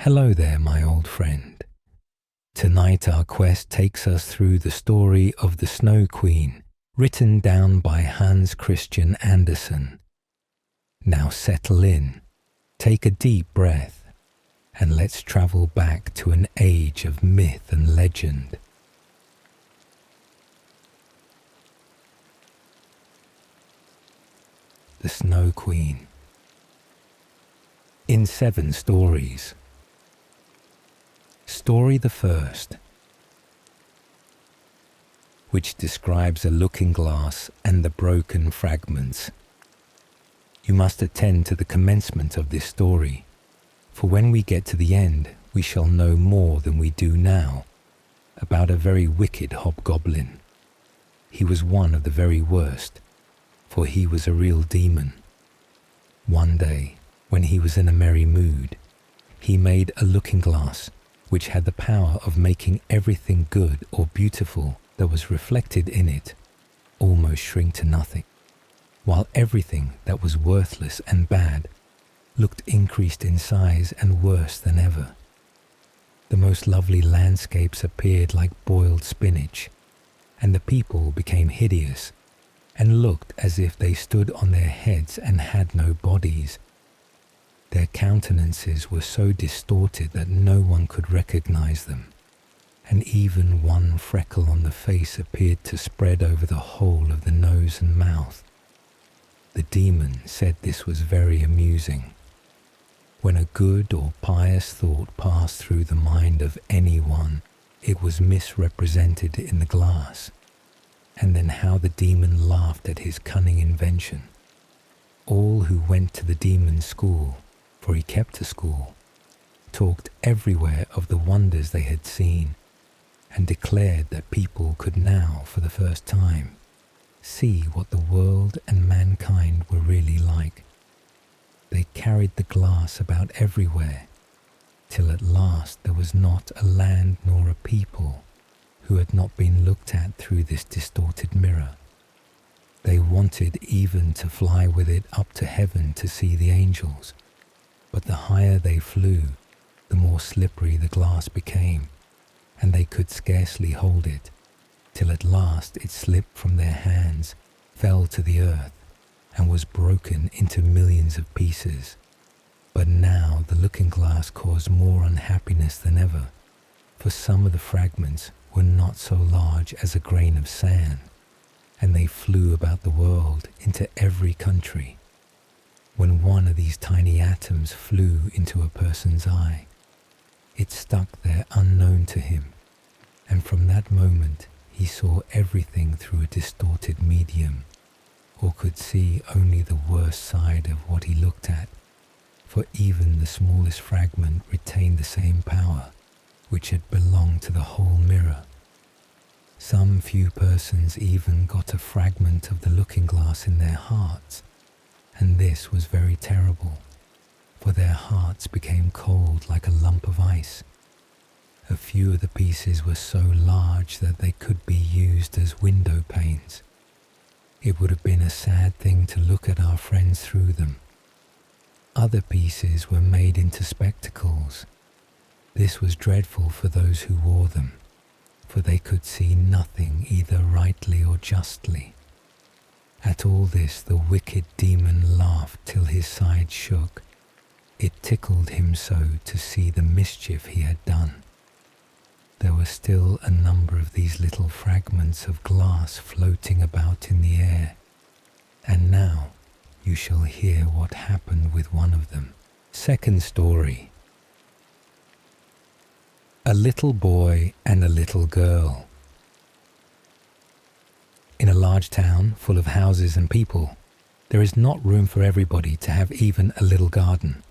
Hello there, my old friend. Tonight our quest takes us through the story of the Snow Queen, written down by Hans Christian Andersen. Now settle in, take a deep breath, and let's travel back to an age of myth and legend. The Snow Queen. In 7 stories. Story the first, which describes a looking glass and the broken fragments. You must attend to the commencement of this story, for when we get to the end, we shall know more than we do now about a very wicked hobgoblin. He was one of the very worst, for he was a real demon. One day, when he was in a merry mood, he made a looking glass which had the power of making everything good or beautiful that was reflected in it almost shrink to nothing, while everything that was worthless and bad looked increased in size and worse than ever. The most lovely landscapes appeared like boiled spinach, and the people became hideous and looked as if they stood on their heads and had no bodies. Their countenances were so distorted that no one could recognize them, and even one freckle on the face appeared to spread over the whole of the nose and mouth. The demon said this was very amusing. When a good or pious thought passed through the mind of anyone, it was misrepresented in the glass, and then how the demon laughed at his cunning invention. All who went to the demon's school, for he kept a school, talked everywhere of the wonders they had seen, and declared that people could now, for the first time, see what the world and mankind were really like. They carried the glass about everywhere, till at last there was not a land nor a people who had not been looked at through this distorted mirror. They wanted even to fly with it up to heaven to see the angels, but the higher they flew, the more slippery the glass became, and they could scarcely hold it, till at last it slipped from their hands, fell to the earth, and was broken into millions of pieces. But now the looking-glass caused more unhappiness than ever, for some of the fragments were not so large as a grain of sand, and they flew about the world into every country. When one of these tiny atoms flew into a person's eye, it stuck there unknown to him, and from that moment he saw everything through a distorted medium, or could see only the worst side of what he looked at, for even the smallest fragment retained the same power which had belonged to the whole mirror. Some few persons even got a fragment of the looking-glass in their hearts, and this was very terrible, for their hearts became cold like a lump of ice. A few of the pieces were so large that they could be used as window panes. It would have been a sad thing to look at our friends through them. Other pieces were made into spectacles. This was dreadful for those who wore them, for they could see nothing either rightly or justly. At all this the wicked demon laughed till his sides shook. It tickled him so to see the mischief he had done. There were still a number of these little fragments of glass floating about in the air, and now you shall hear what happened with one of them. Second story. A little boy and a little girl. In a large town full of houses and people, there is not room for everybody to have even a little garden.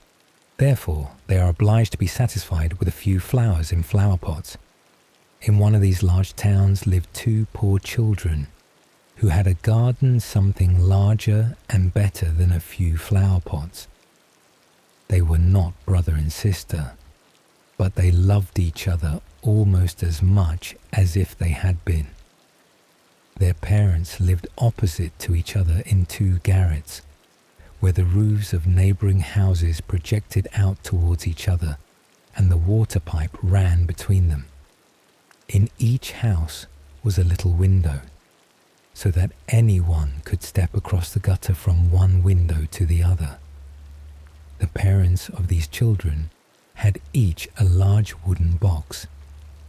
Therefore, they are obliged to be satisfied with a few flowers in flower pots. In one of these large towns lived 2 poor children who had a garden something larger and better than a few flower pots. They were not brother and sister, but they loved each other almost as much as if they had been. Their parents lived opposite to each other in 2 garrets, where the roofs of neighbouring houses projected out towards each other and the water pipe ran between them. In each house was a little window, so that anyone could step across the gutter from one window to the other. The parents of these children had each a large wooden box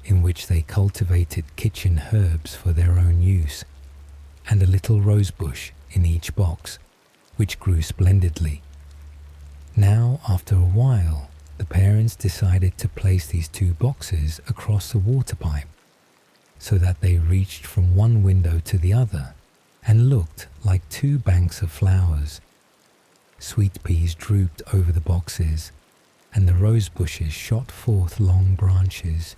in which they cultivated kitchen herbs for their own use, and a little rose bush in each box, which grew splendidly. Now, after a while, the parents decided to place these two boxes across the water pipe, so that they reached from one window to the other and looked like two banks of flowers. Sweet peas drooped over the boxes, and the rose bushes shot forth long branches,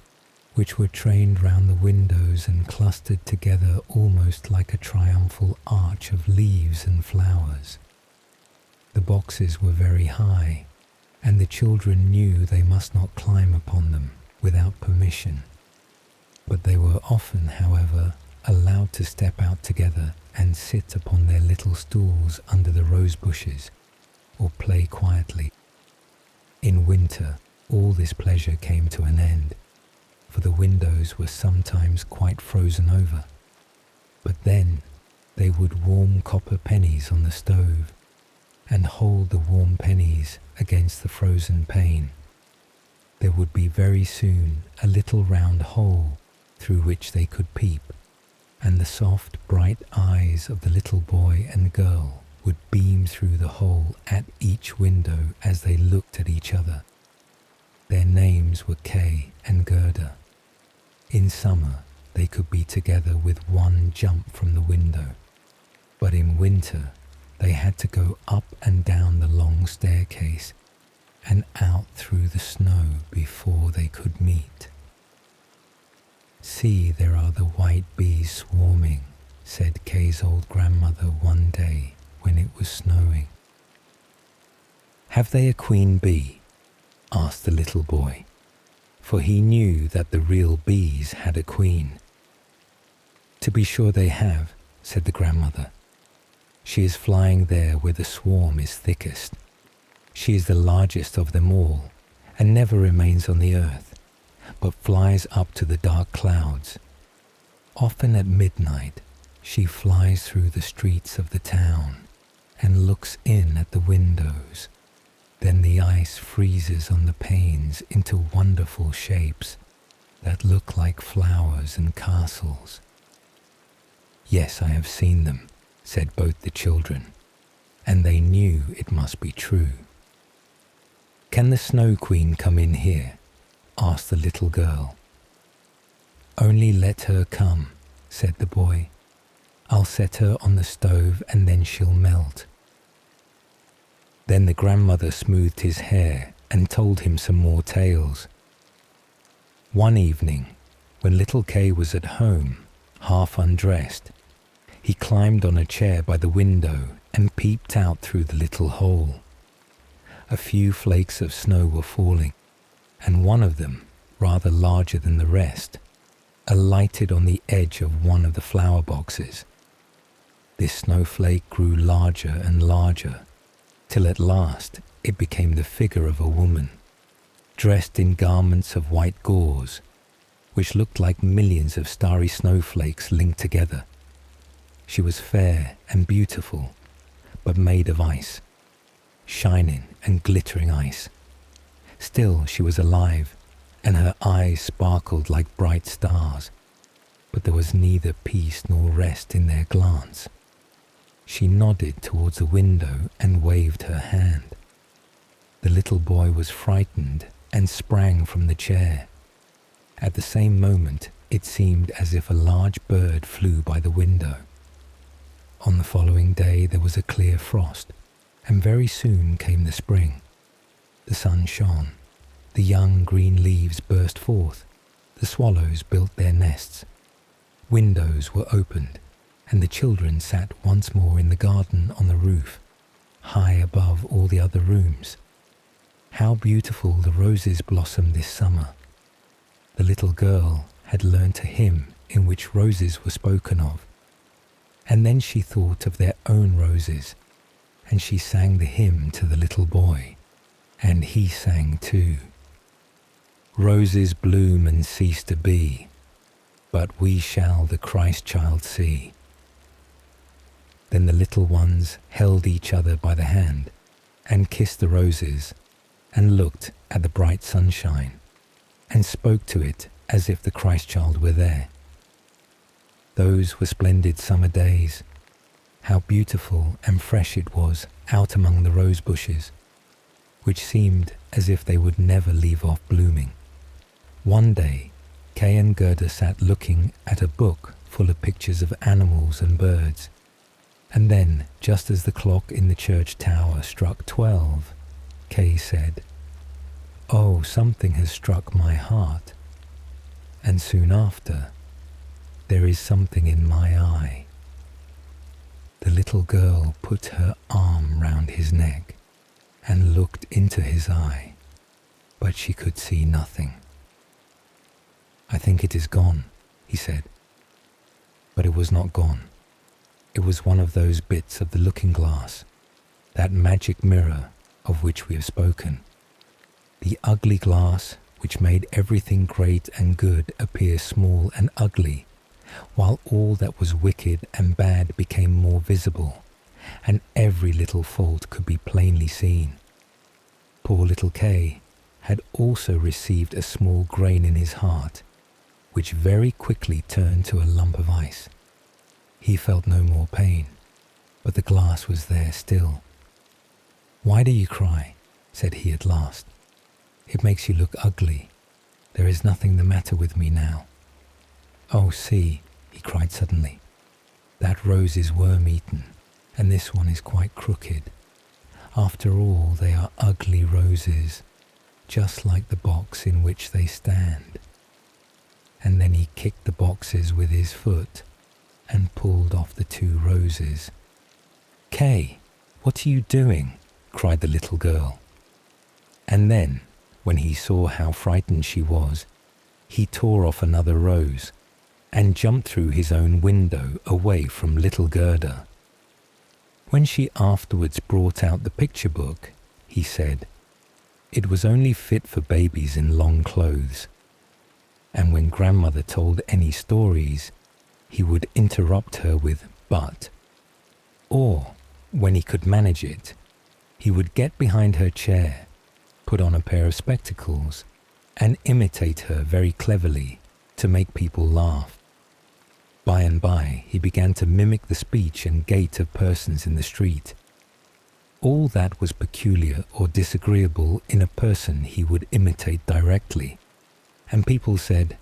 which were trained round the windows and clustered together almost like a triumphal arch of leaves and flowers. The boxes were very high, and the children knew they must not climb upon them without permission. But they were often, however, allowed to step out together and sit upon their little stools under the rose bushes, or play quietly. In winter, all this pleasure came to an end, for the windows were sometimes quite frozen over. But then they would warm copper pennies on the stove, and hold the warm pennies against the frozen pane. There would be very soon a little round hole through which they could peep, and the soft, bright eyes of the little boy and girl would beam through the hole at each window as they looked at each other. Their names were Kay and Gerda. In summer, they could be together with one jump from the window, but in winter, they had to go up and down the long staircase and out through the snow before they could meet. "See, there are the white bees swarming," said Kay's old grandmother one day when it was snowing. "Have they a queen bee?" asked the little boy, for he knew that the real bees had a queen. "To be sure they have," said the grandmother. "She is flying there where the swarm is thickest. She is the largest of them all, and never remains on the earth, but flies up to the dark clouds. Often at midnight, she flies through the streets of the town and looks in at the windows. Then the ice freezes on the panes into wonderful shapes that look like flowers and castles." "Yes, I have seen them," said both the children, and they knew it must be true. "Can the Snow Queen come in here?" asked the little girl. "Only let her come," said the boy. "I'll set her on the stove and then she'll melt." Then the grandmother smoothed his hair and told him some more tales. One evening, when little Kay was at home, half undressed, he climbed on a chair by the window and peeped out through the little hole. A few flakes of snow were falling, and one of them, rather larger than the rest, alighted on the edge of one of the flower boxes. This snowflake grew larger and larger, till at last it became the figure of a woman, dressed in garments of white gauze, which looked like millions of starry snowflakes linked together. She was fair and beautiful, but made of ice, shining and glittering ice. Still she was alive, and her eyes sparkled like bright stars, but there was neither peace nor rest in their glance. She nodded towards the window and waved her hand. The little boy was frightened and sprang from the chair. At the same moment, it seemed as if a large bird flew by the window. On the following day there was a clear frost, and very soon came the spring. The sun shone, the young green leaves burst forth, the swallows built their nests. Windows were opened, and the children sat once more in the garden on the roof, high above all the other rooms. How beautiful the roses blossomed this summer! The little girl had learnt a hymn in which roses were spoken of, and then she thought of their own roses, and she sang the hymn to the little boy, and he sang too. Roses bloom and cease to be, but we shall the Christ child see. Then the little ones held each other by the hand and kissed the roses and looked at the bright sunshine and spoke to it as if the Christ child were there. Those were splendid summer days. How beautiful and fresh it was out among the rose bushes, which seemed as if they would never leave off blooming. One day, Kay and Gerda sat looking at a book full of pictures of animals and birds, and then, just as the clock in the church tower struck 12, Kay said, "Oh, something has struck my heart." And soon after, "There is something in my eye." The little girl put her arm round his neck and looked into his eye, but she could see nothing. "I think it is gone," he said. But it was not gone. It was one of those bits of the looking glass, that magic mirror of which we have spoken. The ugly glass which made everything great and good appear small and ugly, while all that was wicked and bad became more visible, and every little fault could be plainly seen. Poor little Kay had also received a small grain in his heart, which very quickly turned to a lump of ice. He felt no more pain, but the glass was there still. "Why do you cry?" said he at last. "It makes you look ugly. There is nothing the matter with me now." "Oh, see," he cried suddenly, "that rose is worm-eaten, and this one is quite crooked. After all, they are ugly roses, just like the box in which they stand." And then he kicked the boxes with his foot and pulled off the 2 roses. "Kay, what are you doing?" cried the little girl. And then, when he saw how frightened she was, he tore off another rose and jumped through his own window away from little Gerda. When she afterwards brought out the picture book, he said, it was only fit for babies in long clothes. And when grandmother told any stories, he would interrupt her with "but." Or, when he could manage it, he would get behind her chair, put on a pair of spectacles, and imitate her very cleverly to make people laugh. By and by, he began to mimic the speech and gait of persons in the street. All that was peculiar or disagreeable in a person he would imitate directly, and people said,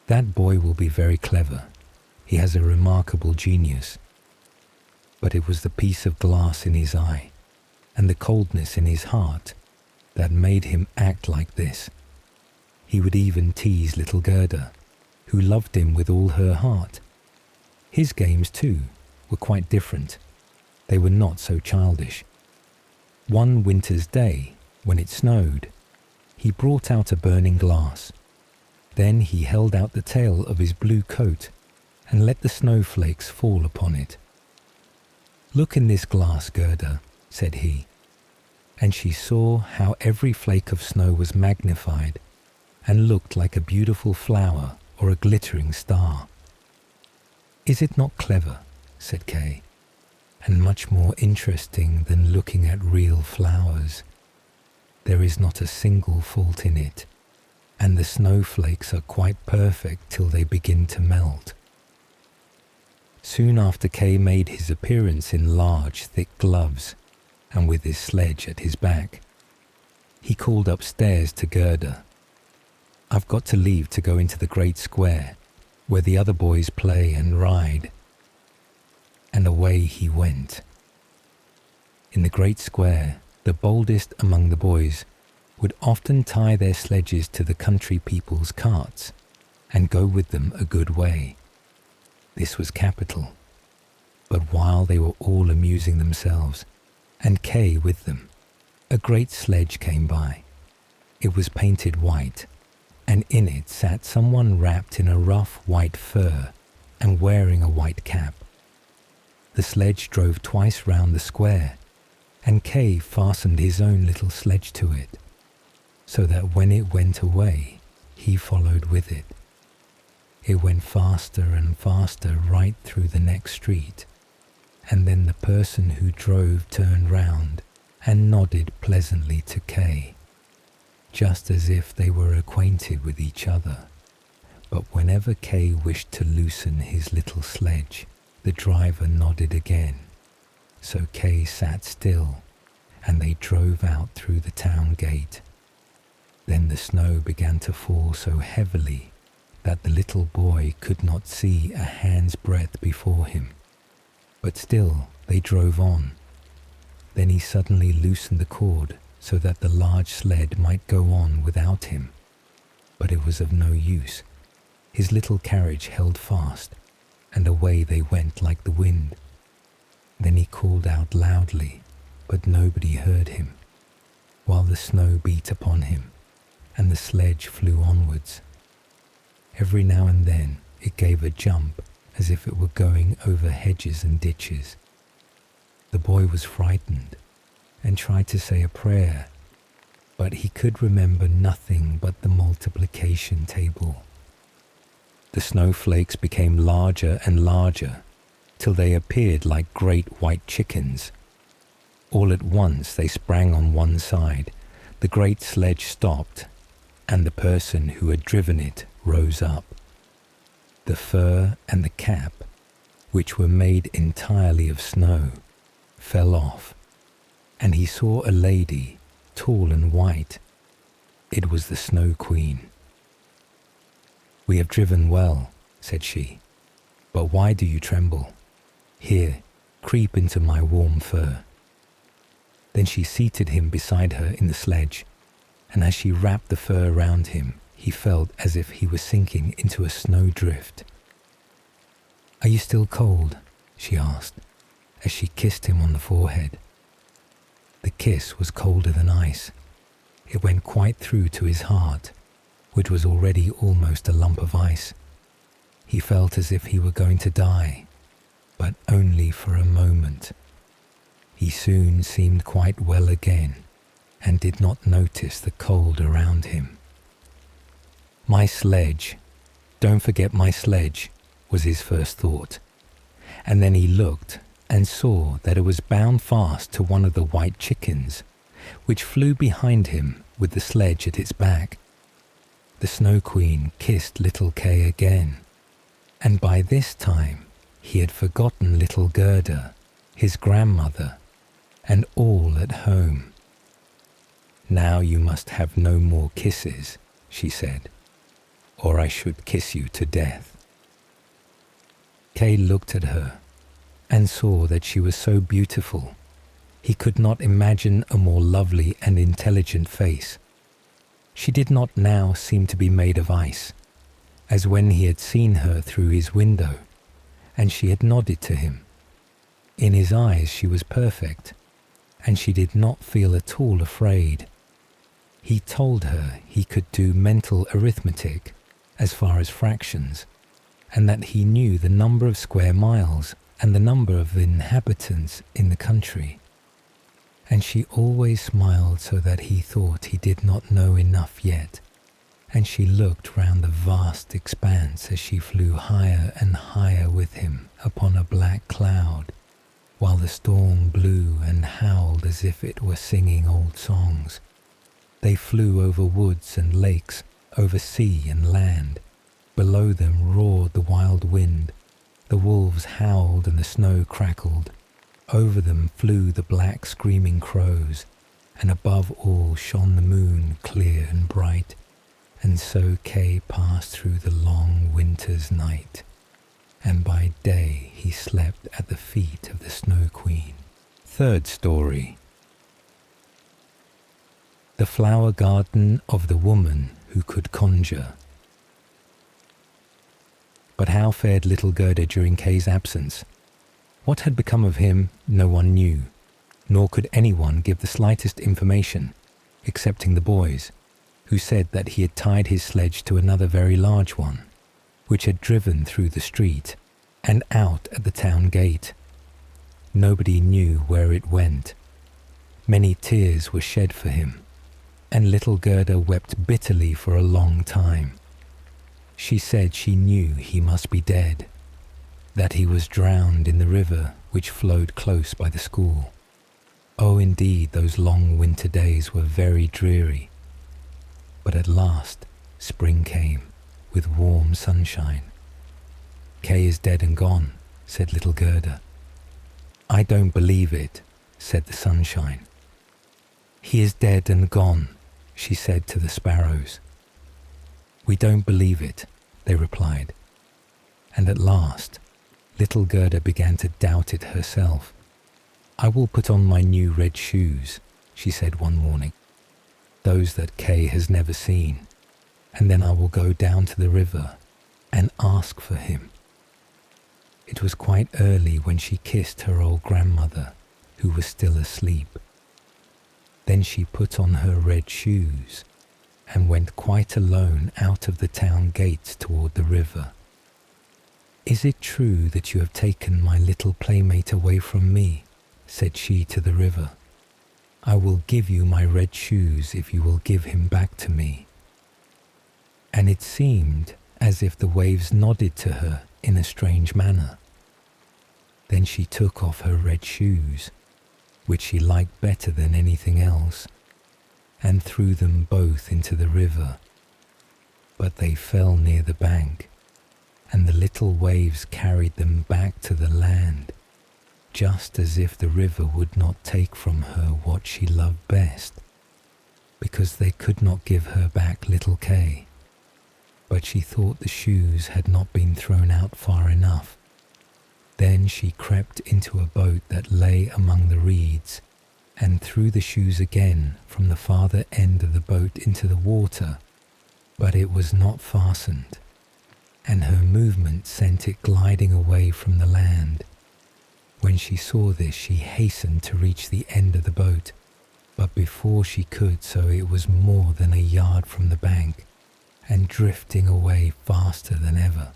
"That boy will be very clever. He has a remarkable genius." But it was the piece of glass in his eye and the coldness in his heart that made him act like this. He would even tease little Gerda, who loved him with all her heart. His games, too, were quite different. They were not so childish. One winter's day, when it snowed, he brought out a burning glass. Then he held out the tail of his blue coat and let the snowflakes fall upon it. "Look in this glass, Gerda," said he, and she saw how every flake of snow was magnified and looked like a beautiful flower or a glittering star. "Is it not clever?" said Kay, "and much more interesting than looking at real flowers? There is not a single fault in it, and the snowflakes are quite perfect till they begin to melt." Soon after, Kay made his appearance in large, thick gloves and with his sledge at his back. He called upstairs to Gerda, "I've got to leave to go into the great square, where the other boys play and ride." And away he went. In the great square, the boldest among the boys would often tie their sledges to the country people's carts and go with them a good way. This was capital. But while they were all amusing themselves, and Kay with them, a great sledge came by. It was painted white, and in it sat someone wrapped in a rough white fur and wearing a white cap. The sledge drove twice round the square, and Kay fastened his own little sledge to it. so that when it went away, he followed with it. It went faster and faster right through the next street, and then the person who drove turned round and nodded pleasantly to Kay, just as if they were acquainted with each other. But whenever Kay wished to loosen his little sledge, the driver nodded again. So Kay sat still, and they drove out through the town gate. Then the snow began to fall so heavily that the little boy could not see a hand's breadth before him. But still they drove on. Then he suddenly loosened the cord so that the large sled might go on without him. But it was of no use. His little carriage held fast, and away they went like the wind. Then he called out loudly, but nobody heard him, while the snow beat upon him, and the sledge flew onwards. Every now and then it gave a jump as if it were going over hedges and ditches. The boy was frightened and tried to say a prayer, but he could remember nothing but the multiplication table. The snowflakes became larger and larger till they appeared like great white chickens. All at once they sprang on one side, the great sledge stopped, and the person who had driven it rose up. The fur and the cap, which were made entirely of snow, fell off, and he saw a lady, tall and white. It was the Snow Queen. "We have driven well," said she, "but why do you tremble? Here, creep into my warm fur." Then she seated him beside her in the sledge, and as she wrapped the fur round him, he felt as if he was sinking into a snowdrift. "Are you still cold?" she asked, as she kissed him on the forehead. The kiss was colder than ice. It went quite through to his heart, which was already almost a lump of ice. He felt as if he were going to die, but only for a moment. He soon seemed quite well again, and did not notice the cold around him. "My sledge, don't forget my sledge," was his first thought, and then he looked and saw that it was bound fast to one of the white chickens, which flew behind him with the sledge at its back. The Snow Queen kissed little Kay again, and by this time he had forgotten little Gerda, his grandmother, and all at home. "Now you must have no more kisses," she said, "or I should kiss you to death." Kay looked at her and saw that she was so beautiful. He could not imagine a more lovely and intelligent face. She did not now seem to be made of ice, as when he had seen her through his window, and she had nodded to him. In his eyes she was perfect, and she did not feel at all afraid. He told her he could do mental arithmetic, as far as fractions, and that he knew the number of square miles and the number of inhabitants in the country. And she always smiled so that he thought he did not know enough yet, and she looked round the vast expanse as she flew higher and higher with him upon a black cloud, while the storm blew and howled as if it were singing old songs. They flew over woods and lakes, over sea and land. Below them roared the wild wind. The wolves howled and the snow crackled. Over them flew the black screaming crows, and above all shone the moon clear and bright. And so Kay passed through the long winter's night, and by day he slept at the feet of the Snow Queen. Third story. The flower garden of the woman who could conjure. But how fared little Gerda during Kay's absence? What had become of him no one knew, nor could anyone give the slightest information, excepting the boys, who said that he had tied his sledge to another very large one, which had driven through the street and out at the town gate. Nobody knew where it went. Many tears were shed for him, and little Gerda wept bitterly for a long time. She said she knew he must be dead, that he was drowned in the river which flowed close by the school. Oh, indeed, those long winter days were very dreary. But at last, spring came, with warm sunshine. "Kay is dead and gone," said little Gerda. "I don't believe it," said the sunshine. "He is dead and gone," she said to the sparrows. "We don't believe it," they replied. And at last, little Gerda began to doubt it herself. "I will put on my new red shoes," she said one morning, "those that Kay has never seen, and then I will go down to the river and ask for him." It was quite early when she kissed her old grandmother, who was still asleep. Then she put on her red shoes and went quite alone out of the town gates toward the river. "Is it true that you have taken my little playmate away from me?" said she to the river. "I will give you my red shoes if you will give him back to me." And it seemed as if the waves nodded to her in a strange manner. Then she took off her red shoes, which she liked better than anything else, and threw them both into the river. But they fell near the bank, and the little waves carried them back to the land, just as if the river would not take from her what she loved best, because they could not give her back little Kay. But she thought the shoes had not been thrown out far enough. Then she crept into a boat that lay among the reeds, and threw the shoes again from the farther end of the boat into the water, but it was not fastened, and her movement sent it gliding away from the land. When she saw this, she hastened to reach the end of the boat, but before she could so it was more than a yard from the bank, and drifting away faster than ever.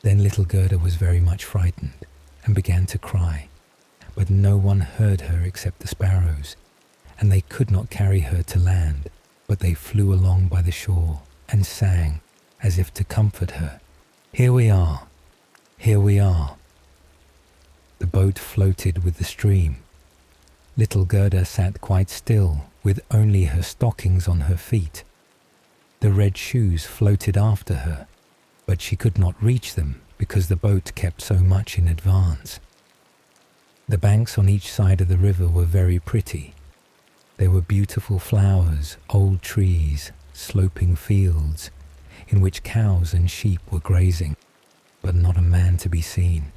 Then little Gerda was very much frightened, and began to cry, but no one heard her except the sparrows, and they could not carry her to land, but they flew along by the shore, and sang, as if to comfort her, "Here we are, here we are." The boat floated with the stream. Little Gerda sat quite still, with only her stockings on her feet. The red shoes floated after her, but she could not reach them because the boat kept so much in advance. The banks on each side of the river were very pretty. There were beautiful flowers, old trees, sloping fields, in which cows and sheep were grazing, but not a man to be seen.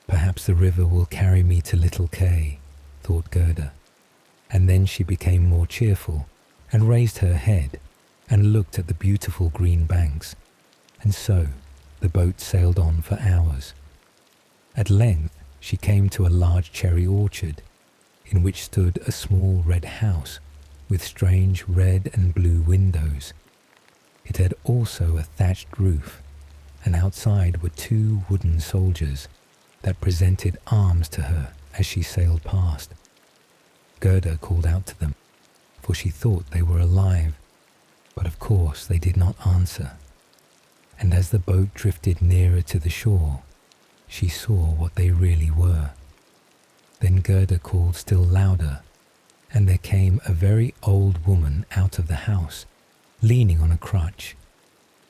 "Perhaps the river will carry me to little Kay," thought Gerda, and then she became more cheerful, and raised her head, and looked at the beautiful green banks, and so the boat sailed on for hours. At length she came to a large cherry orchard, in which stood a small red house with strange red and blue windows. It had also a thatched roof, and outside were 2 wooden soldiers that presented arms to her as she sailed past. Gerda called out to them, for she thought they were alive, but of course they did not answer. And as the boat drifted nearer to the shore, she saw what they really were. Then Gerda called still louder, and there came a very old woman out of the house, leaning on a crutch.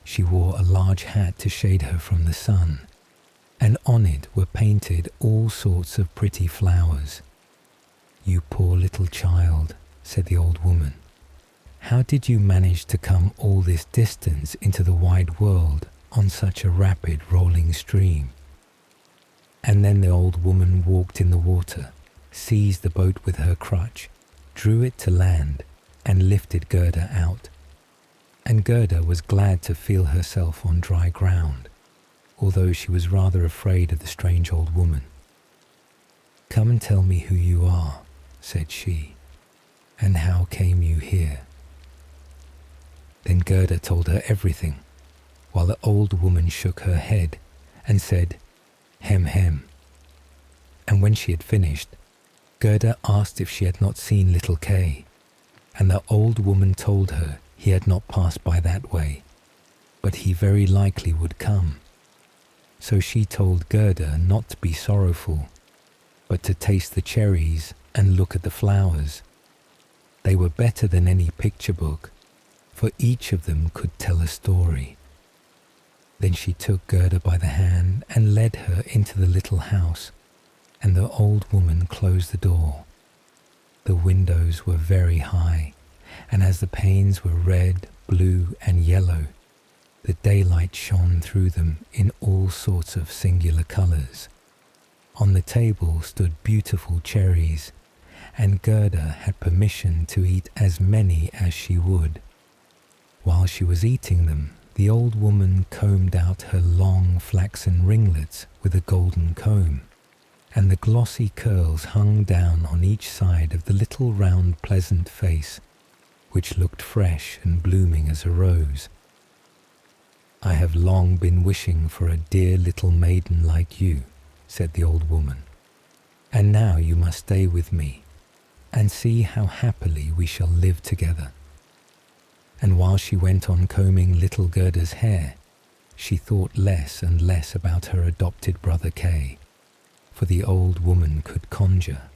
She wore a large hat to shade her from the sun, and on it were painted all sorts of pretty flowers. "You poor little child," said the old woman. "How did you manage to come all this distance into the wide world on such a rapid rolling stream?" And then the old woman walked in the water, seized the boat with her crutch, drew it to land, and lifted Gerda out. And Gerda was glad to feel herself on dry ground, although she was rather afraid of the strange old woman. "Come and tell me who you are," said she, "and how came you here?" Then Gerda told her everything, while the old woman shook her head and said, "Hem, hem." And when she had finished, Gerda asked if she had not seen little Kay, and the old woman told her he had not passed by that way, but he very likely would come. So she told Gerda not to be sorrowful, but to taste the cherries and look at the flowers. They were better than any picture book, for each of them could tell a story. Then she took Gerda by the hand and led her into the little house, and the old woman closed the door. The windows were very high, and as the panes were red, blue, and yellow, the daylight shone through them in all sorts of singular colours. On the table stood beautiful cherries, and Gerda had permission to eat as many as she would. While she was eating them, the old woman combed out her long flaxen ringlets with a golden comb, and the glossy curls hung down on each side of the little round pleasant face, which looked fresh and blooming as a rose. "I have long been wishing for a dear little maiden like you," said the old woman, "and now you must stay with me, and see how happily we shall live together." And while she went on combing little Gerda's hair, she thought less and less about her adopted brother Kay, for the old woman could conjure,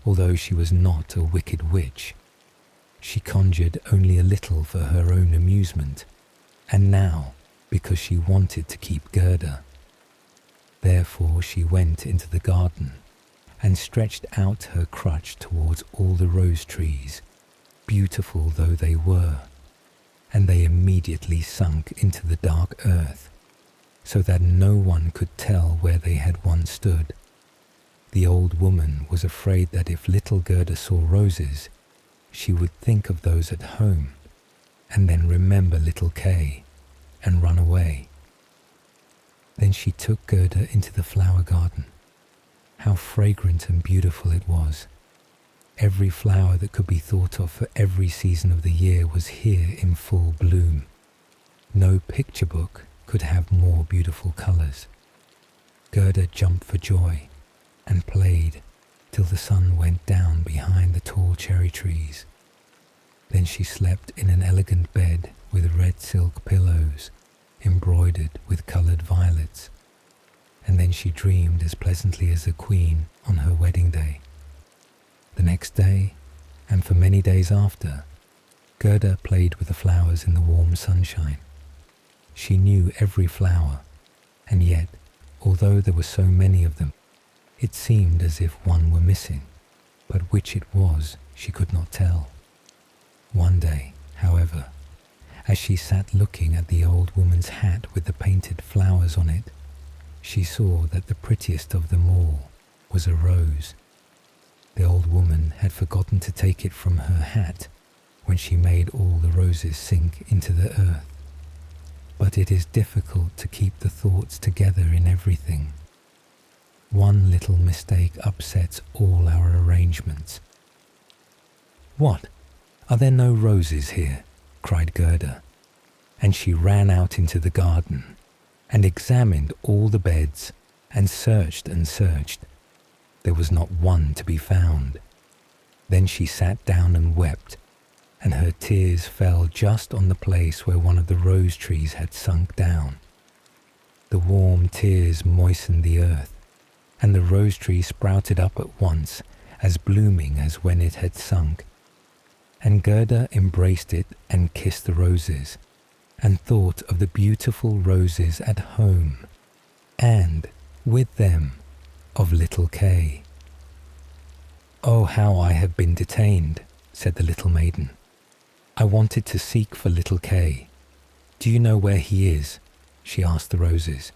although she was not a wicked witch. She conjured only a little for her own amusement, and now because she wanted to keep Gerda. Therefore she went into the garden and stretched out her crutch towards all the rose trees, beautiful though they were, and they immediately sunk into the dark earth, so that no one could tell where they had once stood. The old woman was afraid that if little Gerda saw roses, she would think of those at home, and then remember little Kay, and run away. Then she took Gerda into the flower garden. How fragrant and beautiful it was! Every flower that could be thought of for every season of the year was here in full bloom. No picture book could have more beautiful colours. Gerda jumped for joy and played till the sun went down behind the tall cherry trees. Then she slept in an elegant bed with red silk pillows embroidered with coloured violets, and then she dreamed as pleasantly as a queen on her wedding day. The next day, and for many days after, Gerda played with the flowers in the warm sunshine. She knew every flower, and yet, although there were so many of them, it seemed as if one were missing, but which it was she could not tell. One day, however, as she sat looking at the old woman's hat with the painted flowers on it, she saw that the prettiest of them all was a rose. The old woman had forgotten to take it from her hat when she made all the roses sink into the earth. But it is difficult to keep the thoughts together in everything. One little mistake upsets all our arrangements. "What? Are there no roses here?" cried Gerda, and she ran out into the garden and examined all the beds and searched and searched. There was not one to be found. Then she sat down and wept, and her tears fell just on the place where one of the rose trees had sunk down. The warm tears moistened the earth, and the rose tree sprouted up at once, as blooming as when it had sunk. And Gerda embraced it and kissed the roses, and thought of the beautiful roses at home, and, with them, of little Kay. "Oh, how I have been detained," said the little maiden. "I wanted to seek for little Kay. Do you know where he is?" she asked the roses.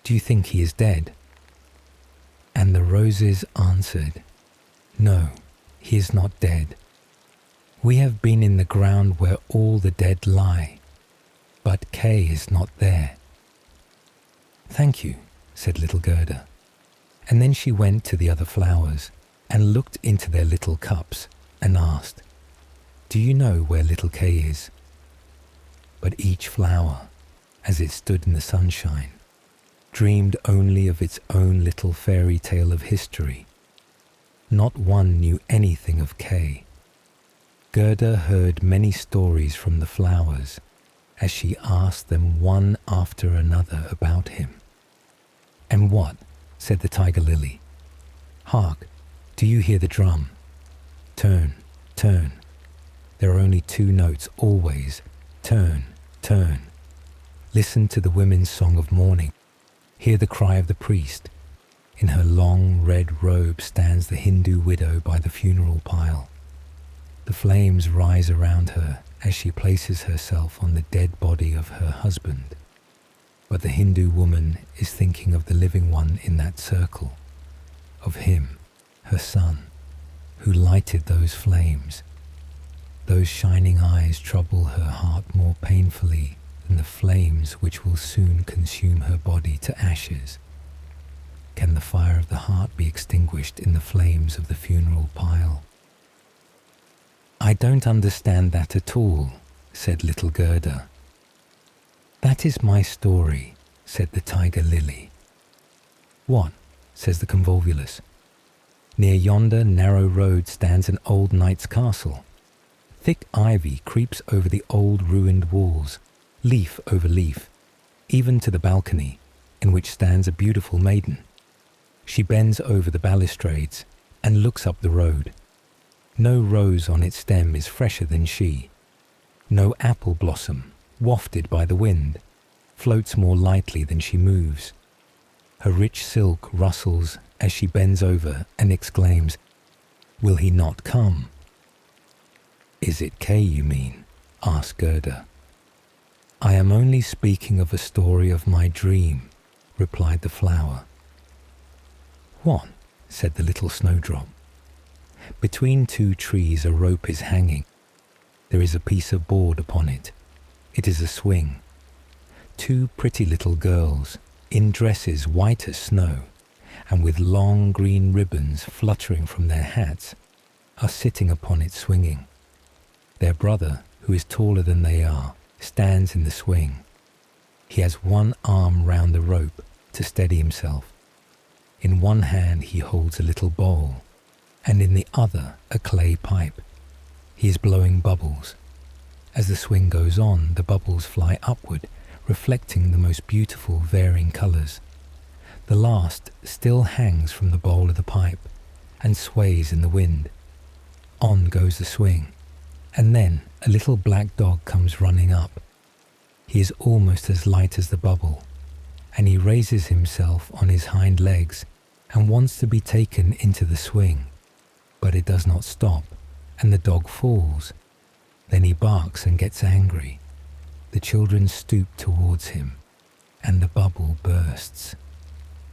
"Do you think he is dead?" And the roses answered, "No, he is not dead. We have been in the ground where all the dead lie, but Kay is not there." "Thank you," said little Gerda, and then she went to the other flowers and looked into their little cups and asked, "Do you know where little Kay is?" But each flower, as it stood in the sunshine, dreamed only of its own little fairy tale of history. Not one knew anything of Kay. Gerda heard many stories from the flowers as she asked them one after another about him. "And what?" said the tiger lily. "Hark, do you hear the drum? Turn, turn. There are only 2 notes always. Turn, turn. Listen to the women's song of mourning. Hear the cry of the priest. In her long red robe stands the Hindu widow by the funeral pile. The flames rise around her as she places herself on the dead body of her husband. But the Hindu woman is thinking of the living one in that circle, of him, her son, who lighted those flames. Those shining eyes trouble her heart more painfully than the flames which will soon consume her body to ashes. Can the fire of the heart be extinguished in the flames of the funeral pile?" "I don't understand that at all," said little Gerda. "That is my story," said the tiger lily. "What?" says the convolvulus. "Near yonder narrow road stands an old knight's castle. Thick ivy creeps over the old ruined walls, leaf over leaf, even to the balcony, in which stands a beautiful maiden. She bends over the balustrades and looks up the road. No rose on its stem is fresher than she. No apple blossom, wafted by the wind, floats more lightly than she moves. Her rich silk rustles as she bends over and exclaims, 'Will he not come?'" "Is it Kay you mean?" asked Gerda. "I am only speaking of a story of my dream," replied the flower. "What?" said the little snowdrop. "Between 2 trees a rope is hanging. There is a piece of board upon it. It is a swing. 2 pretty little girls, in dresses white as snow, and with long green ribbons fluttering from their hats, are sitting upon it swinging. Their brother, who is taller than they are, stands in the swing. He has one arm round the rope to steady himself. In one hand he holds a little bowl, and in the other a clay pipe. He is blowing bubbles. As the swing goes on, the bubbles fly upward, reflecting the most beautiful varying colours. The last still hangs from the bowl of the pipe and sways in the wind. On goes the swing, and then a little black dog comes running up. He is almost as light as the bubble, and he raises himself on his hind legs and wants to be taken into the swing, but it does not stop, and the dog falls. Then he barks and gets angry. The children stoop towards him, and the bubble bursts.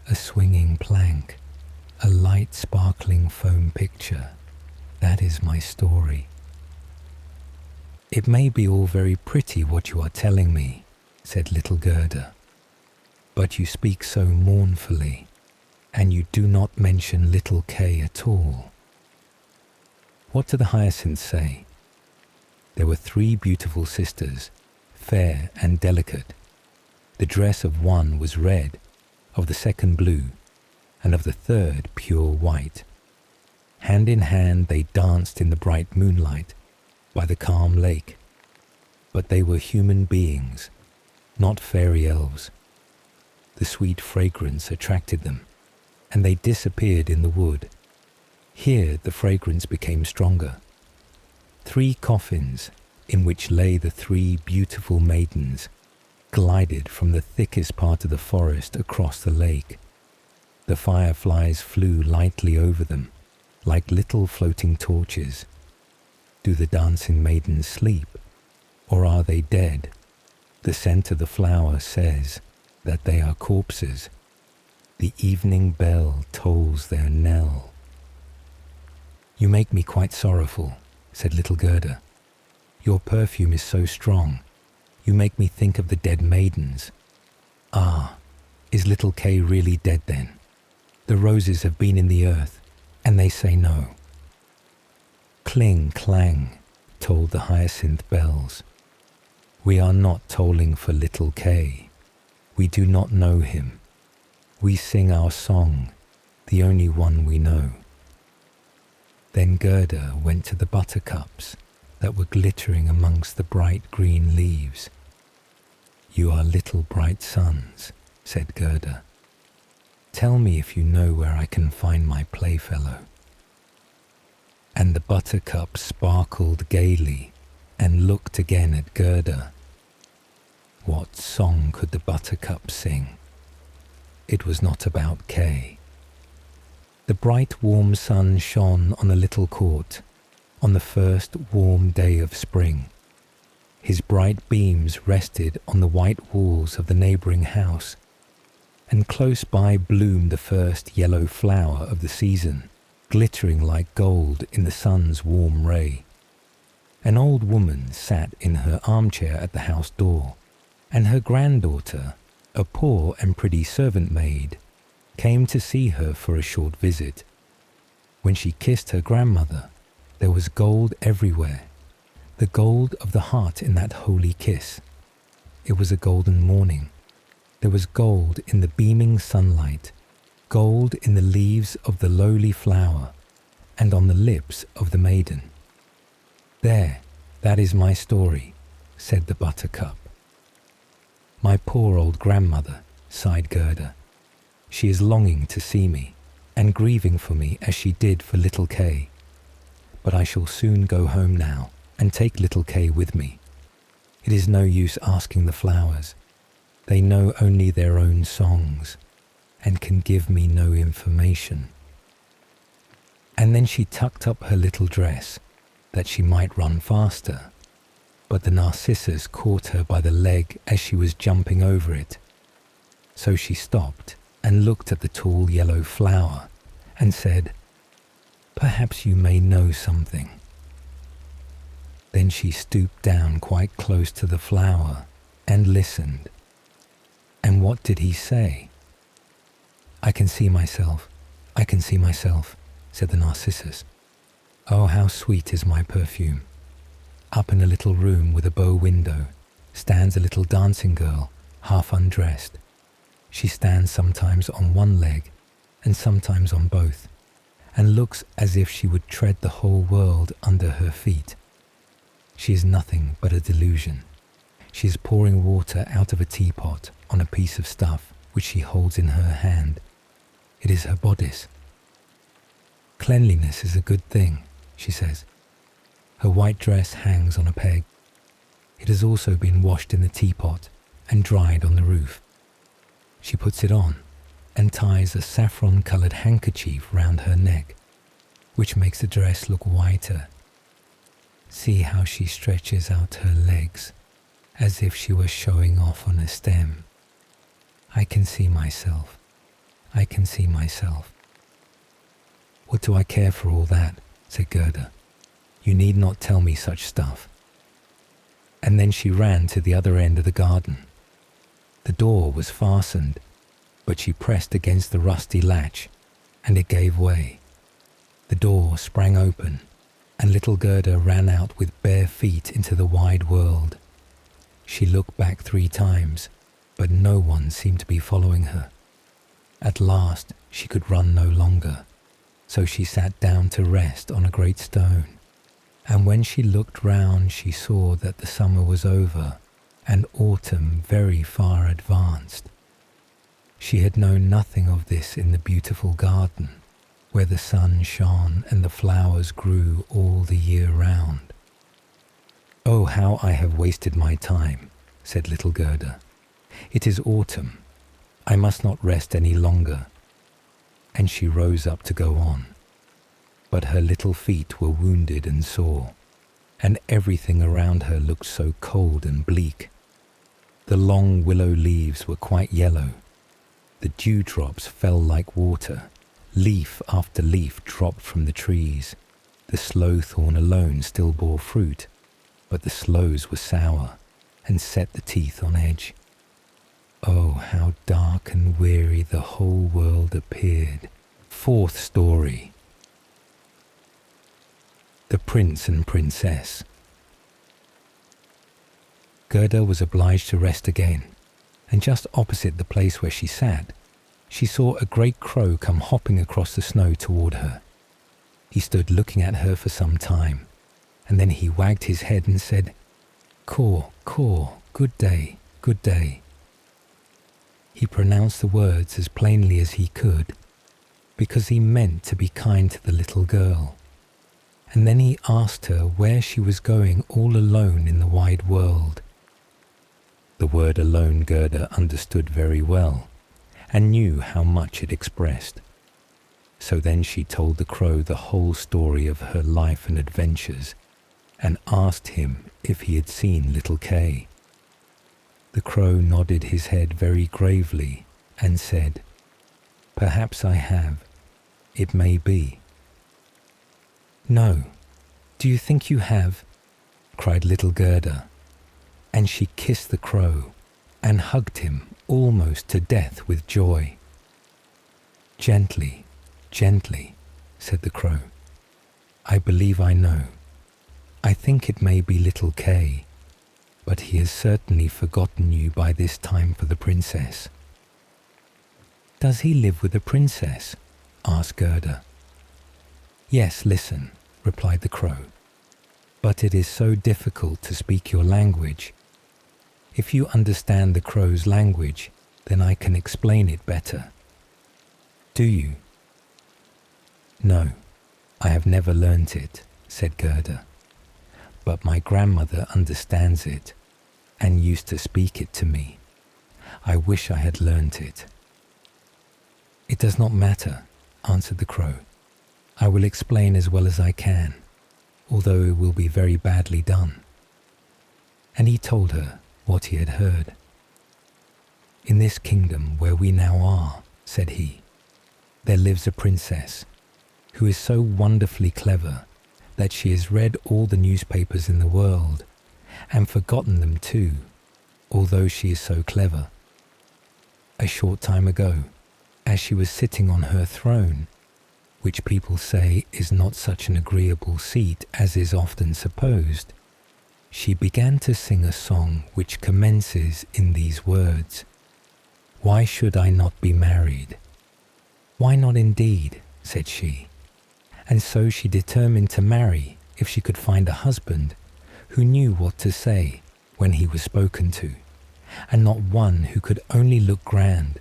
A swinging plank, a light sparkling foam picture. That is my story." "It may be all very pretty what you are telling me," said little Gerda, "but you speak so mournfully, and you do not mention little Kay at all. What do the hyacinths say?" "There were 3 beautiful sisters, fair and delicate. The dress of one was red, of the second blue, and of the third pure white. Hand in hand they danced in the bright moonlight by the calm lake. But they were human beings, not fairy elves. The sweet fragrance attracted them, and they disappeared in the wood. Here the fragrance became stronger. 3 coffins, in which lay the 3 beautiful maidens, glided from the thickest part of the forest across the lake. The fireflies flew lightly over them, like little floating torches. Do the dancing maidens sleep, or are they dead? The scent of the flower says that they are corpses. The evening bell tolls their knell." "You make me quite sorrowful," said little Gerda. "Your perfume is so strong. You make me think of the dead maidens. Ah, is little Kay really dead then? The roses have been in the earth, and they say no." "Cling, clang," tolled the hyacinth bells. "We are not tolling for little Kay. We do not know him. We sing our song, the only one we know." Then Gerda went to the buttercups, that were glittering amongst the bright green leaves. "You are little bright suns," said Gerda. "Tell me if you know where I can find my playfellow." And the buttercup sparkled gaily and looked again at Gerda. What song could the buttercup sing? It was not about Kay. The bright warm sun shone on the little court on the first warm day of spring. His bright beams rested on the white walls of the neighbouring house, and close by bloomed the first yellow flower of the season, glittering like gold in the sun's warm ray. An old woman sat in her armchair at the house door, and her granddaughter, a poor and pretty servant maid, came to see her for a short visit. When she kissed her grandmother, there was gold everywhere, the gold of the heart in that holy kiss. It was a golden morning. There was gold in the beaming sunlight, gold in the leaves of the lowly flower, and on the lips of the maiden. "There, that is my story," said the buttercup. "My poor old grandmother," sighed Gerda. "She is longing to see me, and grieving for me as she did for little Kay. But I shall soon go home now, and take little Kay with me. It is no use asking the flowers. They know only their own songs, and can give me no information." And then she tucked up her little dress, that she might run faster. But the narcissus caught her by the leg as she was jumping over it. So she stopped and looked at the tall yellow flower and said, "Perhaps you may know something." Then she stooped down quite close to the flower and listened. And what did he say? "I can see myself, I can see myself," said the narcissus. "Oh, how sweet is my perfume. Up in a little room with a bow window stands a little dancing girl, half undressed. She stands sometimes on one leg and sometimes on both, and looks as if she would tread the whole world under her feet. She is nothing but a delusion. She is pouring water out of a teapot on a piece of stuff which she holds in her hand. It is her bodice. Cleanliness is a good thing, she says. Her white dress hangs on a peg. It has also been washed in the teapot and dried on the roof. She puts it on and ties a saffron-coloured handkerchief round her neck, which makes the dress look whiter. See how she stretches out her legs, as if she were showing off on a stem. I can see myself. I can see myself. What do I care for all that? Said Gerda. You need not tell me such stuff. And then she ran to the other end of the garden. The door was fastened, but she pressed against the rusty latch, and it gave way. The door sprang open, and little Gerda ran out with bare feet into the wide world. She looked back 3 times, but no one seemed to be following her. At last she could run no longer, so she sat down to rest on a great stone. And when she looked round, she saw that the summer was over, and autumn very far advanced. She had known nothing of this in the beautiful garden, where the sun shone and the flowers grew all the year round. Oh, how I have wasted my time, said little Gerda. It is autumn. I must not rest any longer. And she rose up to go on. But her little feet were wounded and sore, and everything around her looked so cold and bleak. The long willow leaves were quite yellow. The dewdrops fell like water. Leaf after leaf dropped from the trees. The sloe-thorn alone still bore fruit, but the sloes were sour and set the teeth on edge. Oh, how dark and weary the whole world appeared. 4th story. The Prince and Princess. Gerda was obliged to rest again, and just opposite the place where she sat, she saw a great crow come hopping across the snow toward her. He stood looking at her for some time, and then he wagged his head and said, "Caw, caw, good day, good day." He pronounced the words as plainly as he could, because he meant to be kind to the little girl. And then he asked her where she was going all alone in the wide world. The word alone Gerda understood very well, and knew how much it expressed. So then she told the crow the whole story of her life and adventures, and asked him if he had seen little Kay. The crow nodded his head very gravely and said, "Perhaps I have. It may be." "No, do you think you have?" cried little Gerda, and she kissed the crow and hugged him almost to death with joy. "Gently, gently," said the crow. "I believe I know. I think it may be little Kay, but he has certainly forgotten you by this time for the princess." "Does he live with the princess?" asked Gerda. "Yes, listen," replied the crow. "But it is so difficult to speak your language. If you understand the crow's language, then I can explain it better. Do you?" "No, I have never learnt it," said Gerda. "But my grandmother understands it and used to speak it to me. I wish I had learnt it." "It does not matter," answered the crow. "I will explain as well as I can, although it will be very badly done." And he told her what he had heard. "In this kingdom where we now are," said he, "there lives a princess who is so wonderfully clever that she has read all the newspapers in the world and forgotten them too, although she is so clever. A short time ago, as she was sitting on her throne, which people say is not such an agreeable seat as is often supposed, she began to sing a song which commences in these words, 'Why should I not be married?' 'Why not indeed?' said she. And so she determined to marry if she could find a husband who knew what to say when he was spoken to, and not one who could only look grand,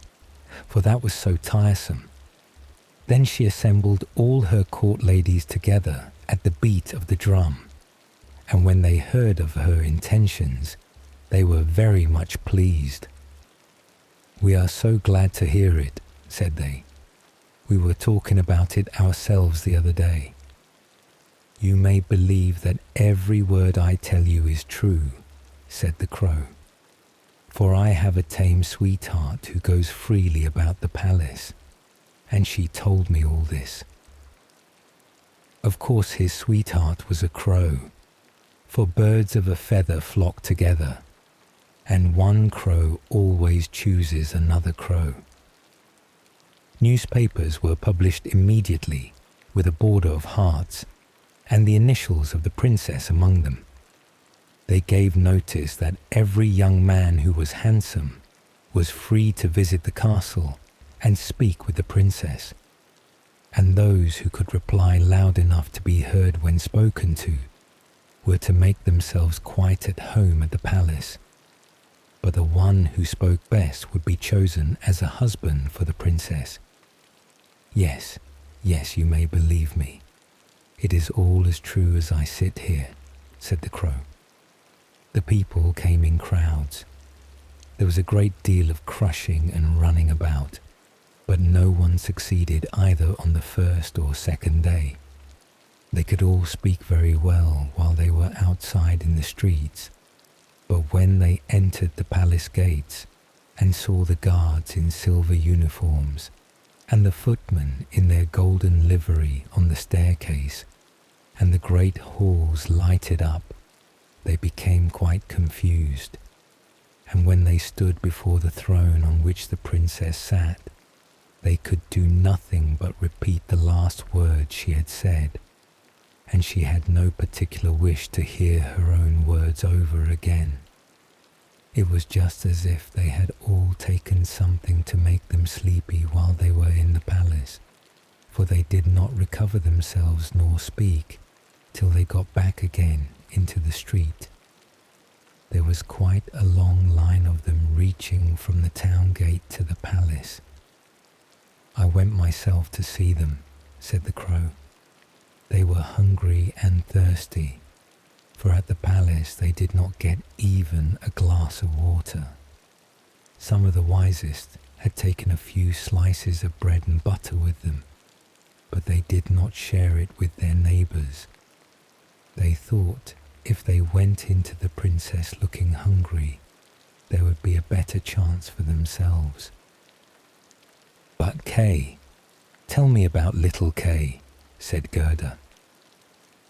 for that was so tiresome. Then she assembled all her court ladies together at the beat of the drum, and when they heard of her intentions, they were very much pleased. 'We are so glad to hear it,' said they. 'We were talking about it ourselves the other day. You may believe that every word I tell you is true,' said the crow, 'for I have a tame sweetheart who goes freely about the palace, and she told me all this.' Of course his sweetheart was a crow, for birds of a feather flock together, and one crow always chooses another crow. Newspapers were published immediately with a border of hearts and the initials of the princess among them. They gave notice that every young man who was handsome was free to visit the castle and speak with the princess, and those who could reply loud enough to be heard when spoken to were to make themselves quite at home at the palace, but the one who spoke best would be chosen as a husband for the princess. Yes, yes, you may believe me. It is all as true as I sit here," said the crow. The people came in crowds. There was a great deal of crushing and running about, but no one succeeded either on the first or second day. They could all speak very well while they were outside in the streets, but when they entered the palace gates and saw the guards in silver uniforms and the footmen in their golden livery on the staircase, and the great halls lighted up, they became quite confused. And when they stood before the throne on which the princess sat, they could do nothing but repeat the last words she had said, and she had no particular wish to hear her own words over again. It was just as if they had all taken something to make them sleepy while they were in the palace, for they did not recover themselves nor speak till they got back again into the street. There was quite a long line of them reaching from the town gate to the palace. I went myself to see them, said the crow. They were hungry and thirsty, for at the palace they did not get even a glass of water. Some of the wisest had taken a few slices of bread and butter with them, but they did not share it with their neighbours. They thought if they went into the princess looking hungry, there would be a better chance for themselves. But Kay, tell me about little Kay, said Gerda.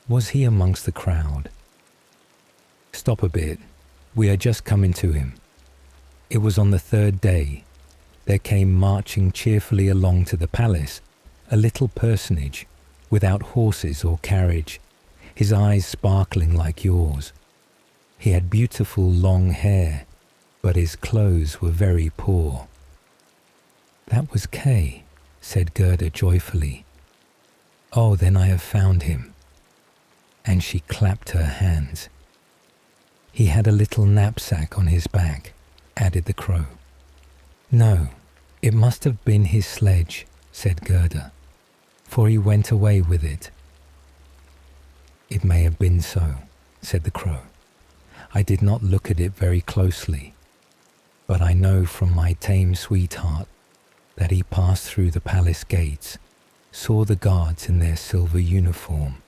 Was he amongst the crowd? Stop a bit, we are just coming to him. It was on the third day. There came marching cheerfully along to the palace a little personage, without horses or carriage, his eyes sparkling like yours. He had beautiful long hair, but his clothes were very poor. That was Kay, said Gerda joyfully. Oh, then I have found him. And she clapped her hands. He had a little knapsack on his back, added the crow. No, it must have been his sledge, said Gerda, for he went away with it. It may have been so, said the crow. I did not look at it very closely, but I know from my tame sweetheart that he passed through the palace gates, saw the guards in their silver uniform,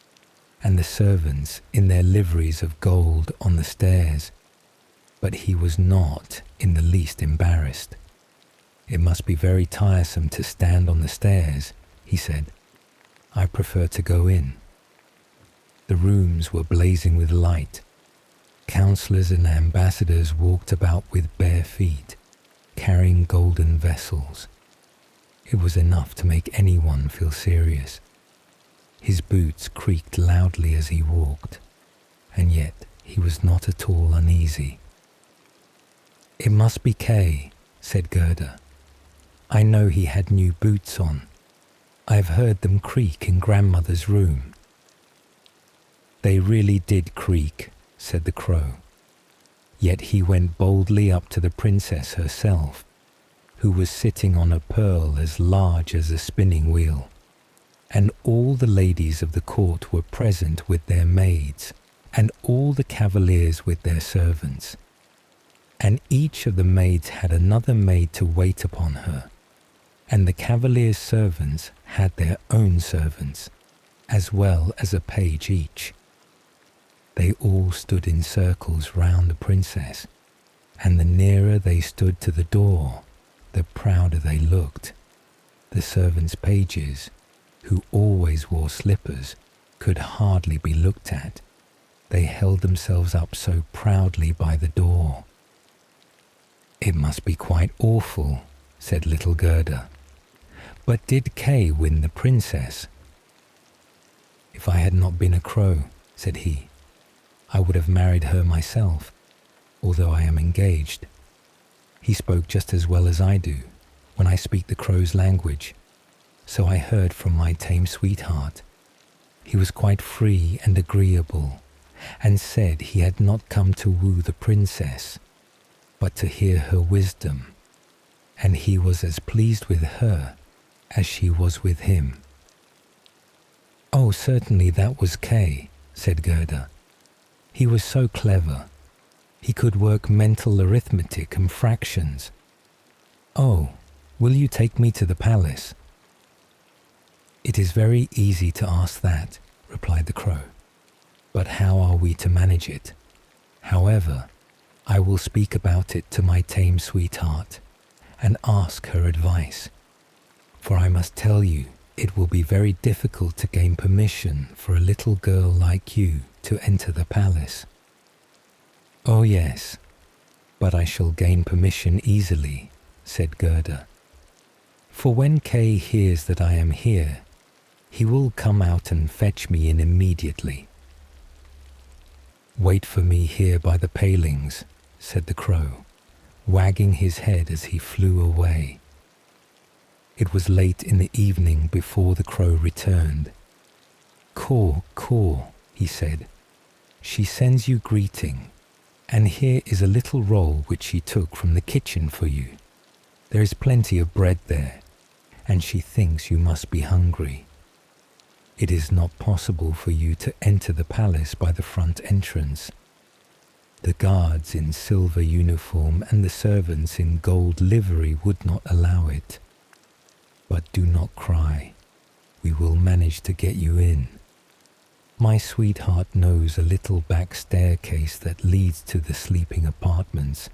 and the servants in their liveries of gold on the stairs, but he was not in the least embarrassed. It must be very tiresome to stand on the stairs, he said. I prefer to go in. The rooms were blazing with light. Councillors and ambassadors walked about with bare feet, carrying golden vessels. It was enough to make anyone feel serious. His boots creaked loudly as he walked, and yet he was not at all uneasy. It must be Kay, said Gerda. I know he had new boots on. I have heard them creak in grandmother's room. They really did creak, said the crow. Yet he went boldly up to the princess herself, who was sitting on a pearl as large as a spinning wheel, and all the ladies of the court were present with their maids, and all the cavaliers with their servants. And each of the maids had another maid to wait upon her, and the cavaliers' servants had their own servants, as well as a page each. They all stood in circles round the princess, and the nearer they stood to the door, the prouder they looked. The servants' pages, who always wore slippers, could hardly be looked at. They held themselves up so proudly by the door. It must be quite awful, said little Gerda. But did Kay win the princess? If I had not been a crow, said he, I would have married her myself, although I am engaged. He spoke just as well as I do, when I speak the crow's language, so I heard from my tame sweetheart. He was quite free and agreeable, and said he had not come to woo the princess, but to hear her wisdom, and he was as pleased with her as she was with him. Oh, certainly that was Kay, said Gerda. He was so clever. He could work mental arithmetic and fractions. Oh, will you take me to the palace? It is very easy to ask that, replied the crow. But how are we to manage it? However, I will speak about it to my tame sweetheart and ask her advice. For I must tell you, it will be very difficult to gain permission for a little girl like you to enter the palace. Oh yes, but I shall gain permission easily, said Gerda. For when Kay hears that I am here, he will come out and fetch me in immediately. Wait for me here by the palings, said the crow, wagging his head as he flew away. It was late in the evening before the crow returned. Caw, caw, he said. "She sends you greeting, and here is a little roll which she took from the kitchen for you. There is plenty of bread there, and she thinks you must be hungry. It is not possible for you to enter the palace by the front entrance. The guards in silver uniform and the servants in gold livery would not allow it. But do not cry. We will manage to get you in. My sweetheart knows a little back staircase that leads to the sleeping apartments,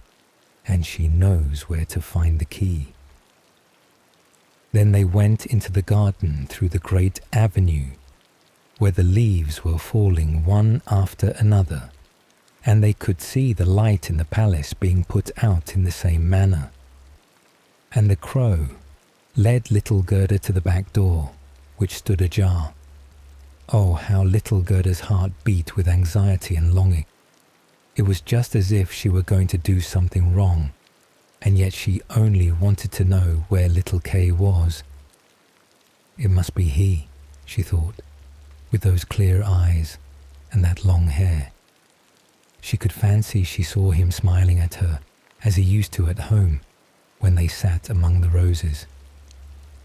and she knows where to find the key." Then they went into the garden through the great avenue, where the leaves were falling one after another, and they could see the light in the palace being put out in the same manner. And the crow led little Gerda to the back door, which stood ajar. Oh, how little Gerda's heart beat with anxiety and longing. It was just as if she were going to do something wrong, and yet she only wanted to know where little Kay was. It must be he, she thought, with those clear eyes and that long hair. She could fancy she saw him smiling at her as he used to at home when they sat among the roses.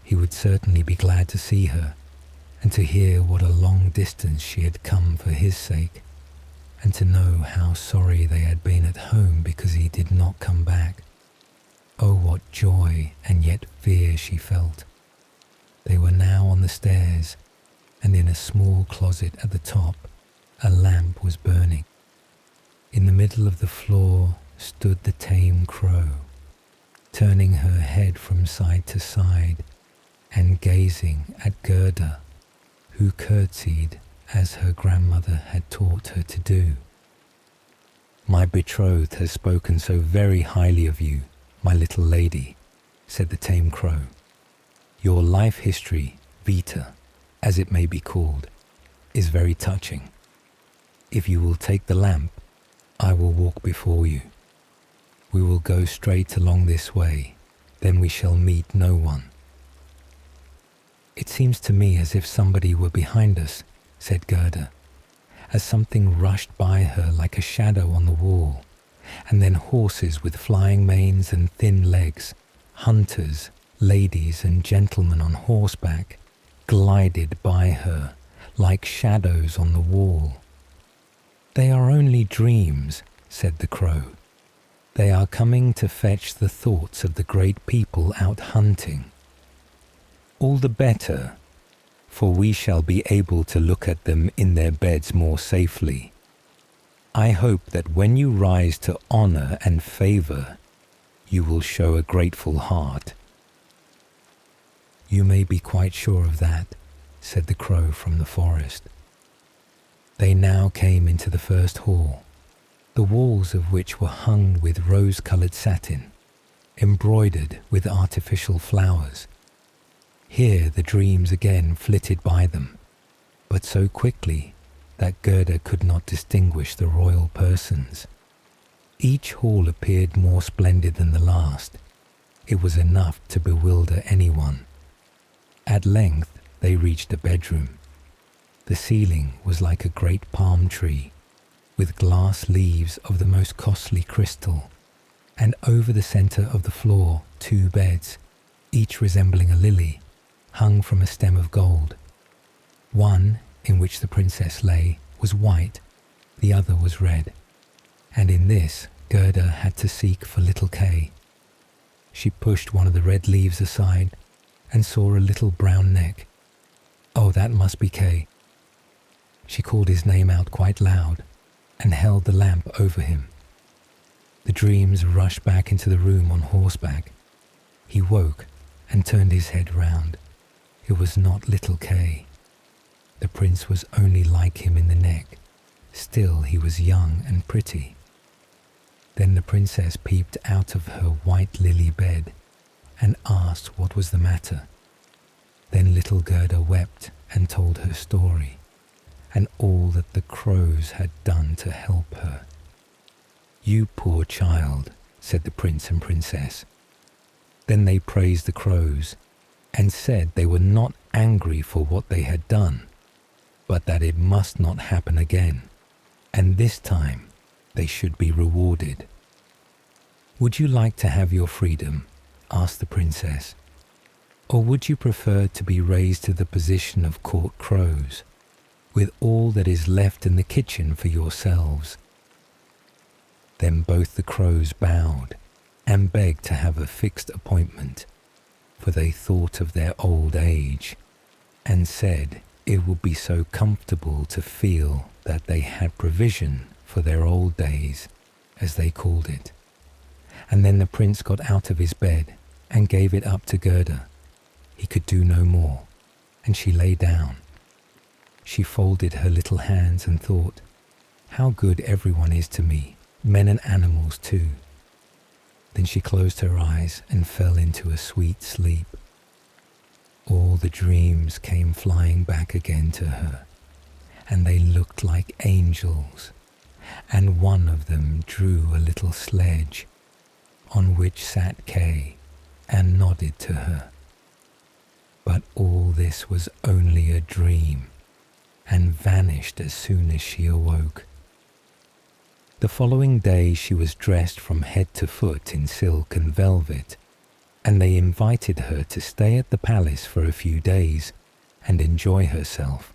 He would certainly be glad to see her and to hear what a long distance she had come for his sake, and to know how sorry they had been at home because he did not come back. Oh, what joy and yet fear she felt. They were now on the stairs, and in a small closet at the top, a lamp was burning. In the middle of the floor stood the tame crow, turning her head from side to side and gazing at Gerda, who curtsied as her grandmother had taught her to do. "My betrothed has spoken so very highly of you, my little lady," said the tame crow. "Your life history, Vita, as it may be called, is very touching. If you will take the lamp, I will walk before you. We will go straight along this way, then we shall meet no one." "It seems to me as if somebody were behind us," said Gerda, as something rushed by her like a shadow on the wall, and then horses with flying manes and thin legs, hunters, ladies and gentlemen on horseback, glided by her like shadows on the wall. "They are only dreams," said the crow. "They are coming to fetch the thoughts of the great people out hunting. All the better, for we shall be able to look at them in their beds more safely. I hope that when you rise to honor and favor, you will show a grateful heart." "You may be quite sure of that," said the crow from the forest. They now came into the first hall, the walls of which were hung with rose-colored satin, embroidered with artificial flowers. Here the dreams again flitted by them, but so quickly that Gerda could not distinguish the royal persons. Each hall appeared more splendid than the last. It was enough to bewilder anyone. At length they reached a bedroom. The ceiling was like a great palm tree, with glass leaves of the most costly crystal, and over the center of the floor 2 beds, each resembling a lily, hung from a stem of gold. One, in which the princess lay, was white, the other was red, and in this Gerda had to seek for little Kay. She pushed one of the red leaves aside and saw a little brown neck. Oh, that must be Kay. She called his name out quite loud and held the lamp over him. The dreams rushed back into the room on horseback. He woke and turned his head round. It was not little Kay. The prince was only like him in the neck. Still he was young and pretty. Then the princess peeped out of her white lily bed and asked what was the matter. Then little Gerda wept and told her story, and all that the crows had done to help her. "You poor child," said the prince and princess. Then they praised the crows and said they were not angry for what they had done. but that it must not happen again, and this time they should be rewarded. "Would you like to have your freedom?" asked the princess. "Or would you prefer to be raised to the position of court crows, with all that is left in the kitchen for yourselves?" Then both the crows bowed and begged to have a fixed appointment, for they thought of their old age, and said it would be so comfortable to feel that they had provision for their old days, as they called it. And then the prince got out of his bed and gave it up to Gerda. He could do no more, and she lay down. She folded her little hands and thought, "How good everyone is to me, men and animals too." Then she closed her eyes and fell into a sweet sleep. All the dreams came flying back again to her, and they looked like angels, and one of them drew a little sledge, on which sat Kay and nodded to her. But all this was only a dream, and vanished as soon as she awoke. The following day she was dressed from head to foot in silk and velvet, and they invited her to stay at the palace for a few days and enjoy herself.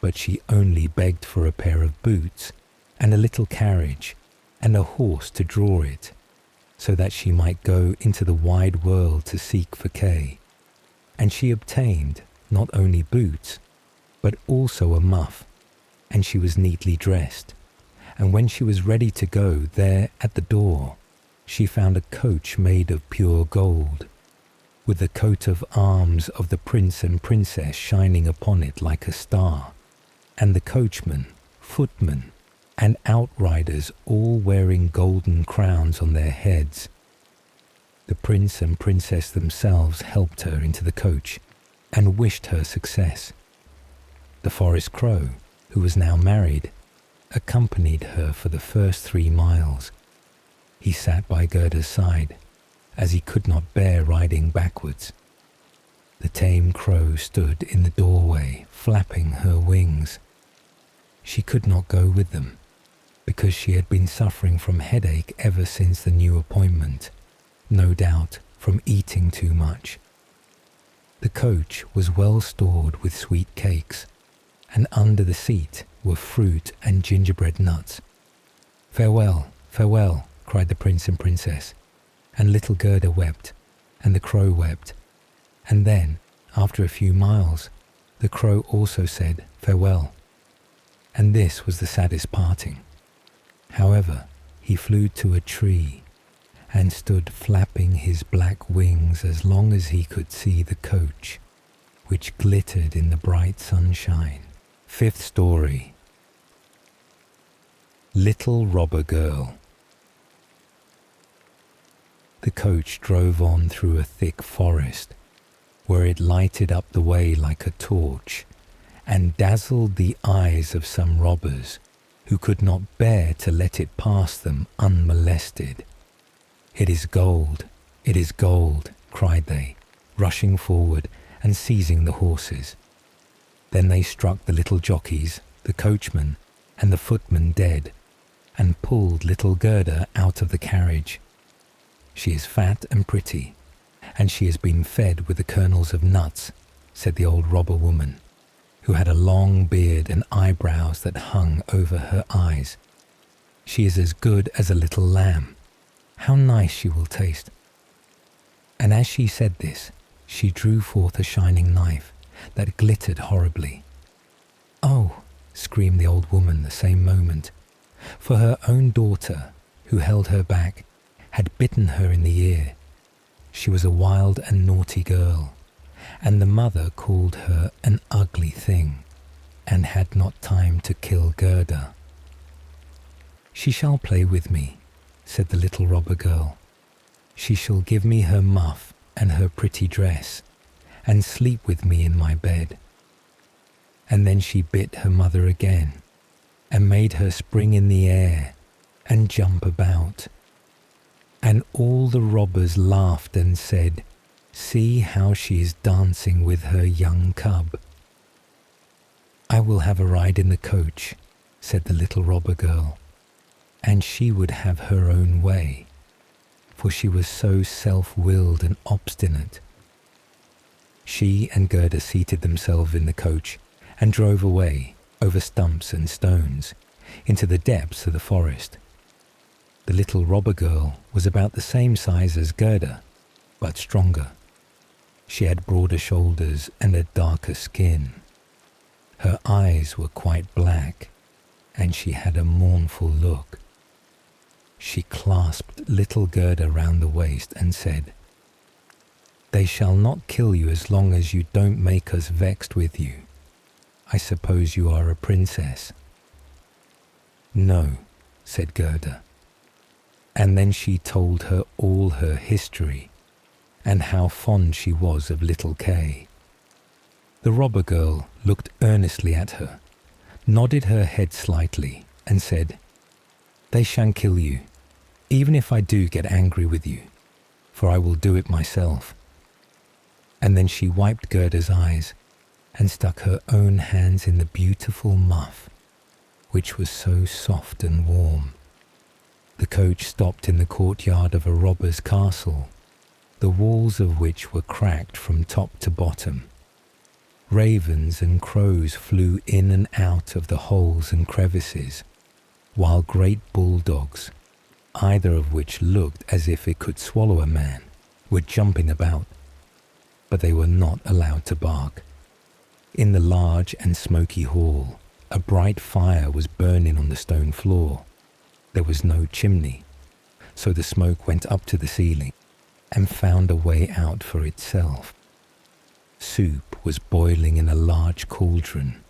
But she only begged for a pair of boots and a little carriage and a horse to draw it, so that she might go into the wide world to seek for Kay. And she obtained not only boots, but also a muff, and she was neatly dressed. And when she was ready to go, there at the door, she found a coach made of pure gold, with the coat of arms of the prince and princess shining upon it like a star, and the coachman, footman, and outriders all wearing golden crowns on their heads. The prince and princess themselves helped her into the coach and wished her success. The forest crow, who was now married, accompanied her for the first 3 miles. He sat by Gerda's side, as he could not bear riding backwards. The tame crow stood in the doorway, flapping her wings. She could not go with them, because she had been suffering from headache ever since the new appointment, no doubt from eating too much. The coach was well stored with sweet cakes, and under the seat were fruit and gingerbread nuts. "Farewell, farewell," cried the prince and princess, and little Gerda wept, and the crow wept. And then, after a few miles, the crow also said farewell. And this was the saddest parting. However, he flew to a tree and stood flapping his black wings as long as he could see the coach, which glittered in the bright sunshine. 5th story. Little Robber Girl. The coach drove on through a thick forest, where it lighted up the way like a torch, and dazzled the eyes of some robbers who could not bear to let it pass them unmolested. "It is gold, it is gold," cried they, rushing forward and seizing the horses. Then they struck the little jockeys, the coachman, and the footman dead, and pulled little Gerda out of the carriage. "She is fat and pretty, and she has been fed with the kernels of nuts," said the old robber woman, who had a long beard and eyebrows that hung over her eyes. "She is as good as a little lamb. How nice she will taste." And as she said this, she drew forth a shining knife that glittered horribly. "Oh!" screamed the old woman the same moment, for her own daughter, who held her back, had bitten her in the ear. She was a wild and naughty girl, and the mother called her an ugly thing, and had not time to kill Gerda. "She shall play with me," said the little robber girl. "She shall give me her muff and her pretty dress, and sleep with me in my bed." And then she bit her mother again, and made her spring in the air and jump about. And all the robbers laughed and said, "See how she is dancing with her young cub." "I will have a ride in the coach," said the little robber girl, and she would have her own way, for she was so self-willed and obstinate. She and Gerda seated themselves in the coach and drove away over stumps and stones into the depths of the forest. The little robber girl was about the same size as Gerda, but stronger. She had broader shoulders and a darker skin. Her eyes were quite black, and she had a mournful look. She clasped little Gerda round the waist and said, "They shall not kill you as long as you don't make us vexed with you. I suppose you are a princess." "No," said Gerda. And then she told her all her history, and how fond she was of little Kay. The robber girl looked earnestly at her, nodded her head slightly, and said, "They shan't kill you, even if I do get angry with you, for I will do it myself." And then she wiped Gerda's eyes and stuck her own hands in the beautiful muff, which was so soft and warm. The coach stopped in the courtyard of a robber's castle, the walls of which were cracked from top to bottom. Ravens and crows flew in and out of the holes and crevices, while great bulldogs, either of which looked as if it could swallow a man, were jumping about, but they were not allowed to bark. In the large and smoky hall, a bright fire was burning on the stone floor. There was no chimney, so the smoke went up to the ceiling and found a way out for itself. Soup was boiling in a large cauldron,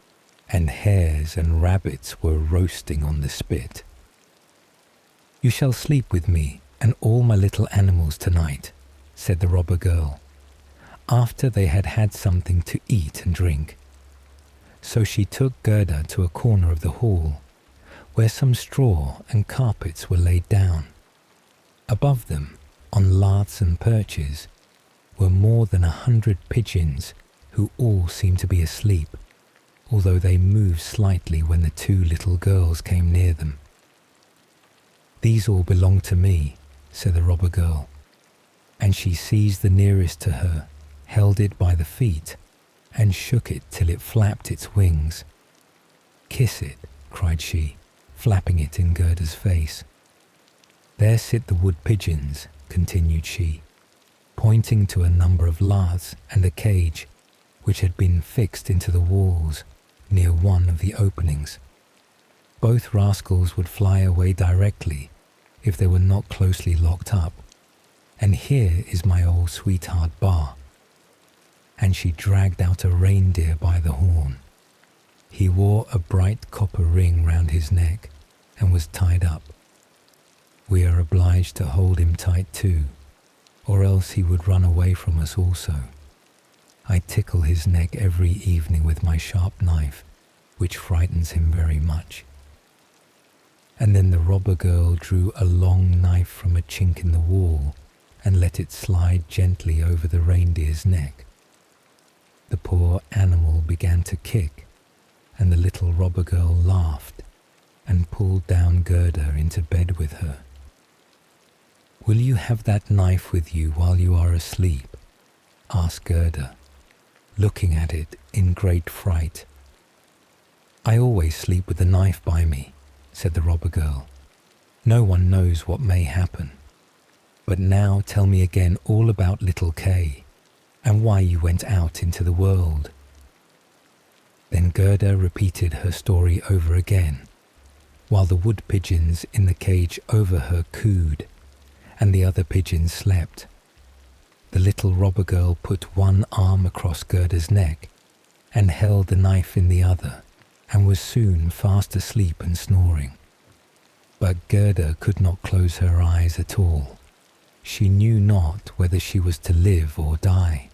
and hares and rabbits were roasting on the spit. "You shall sleep with me and all my little animals tonight," said the robber girl, after they had had something to eat and drink. So she took Gerda to a corner of the hall, where some straw and carpets were laid down. Above them, on laths and perches, were more than 100 pigeons, who all seemed to be asleep, although they moved slightly when the two little girls came near them. "These all belong to me," said the robber girl, and she seized the nearest to her, held it by the feet, and shook it till it flapped its wings. "Kiss it," cried she, flapping it in Gerda's face. "There sit the wood pigeons," continued she, pointing to a number of laths and a cage which had been fixed into the walls near one of the openings. "Both rascals would fly away directly if they were not closely locked up, and here is my old sweetheart Bar." And she dragged out a reindeer by the horn. He wore a bright copper ring round his neck and was tied up. We are obliged to hold him tight too, or else he would run away from us also. I tickle his neck every evening with my sharp knife, which frightens him very much. And then the robber girl drew a long knife from a chink in the wall and let it slide gently over the reindeer's neck. The poor animal began to kick, and the little robber girl laughed and pulled down Gerda into bed with her. "Will you have that knife with you while you are asleep?" asked Gerda, looking at it in great fright. "I always sleep with the knife by me," said the robber girl. "No one knows what may happen. But now tell me again all about little Kay, and why you went out into the world." Then Gerda repeated her story over again, while the wood pigeons in the cage over her cooed, and the other pigeons slept. The little robber girl put one arm across Gerda's neck, and held the knife in the other, and was soon fast asleep and snoring. But Gerda could not close her eyes at all. She knew not whether she was to live or die.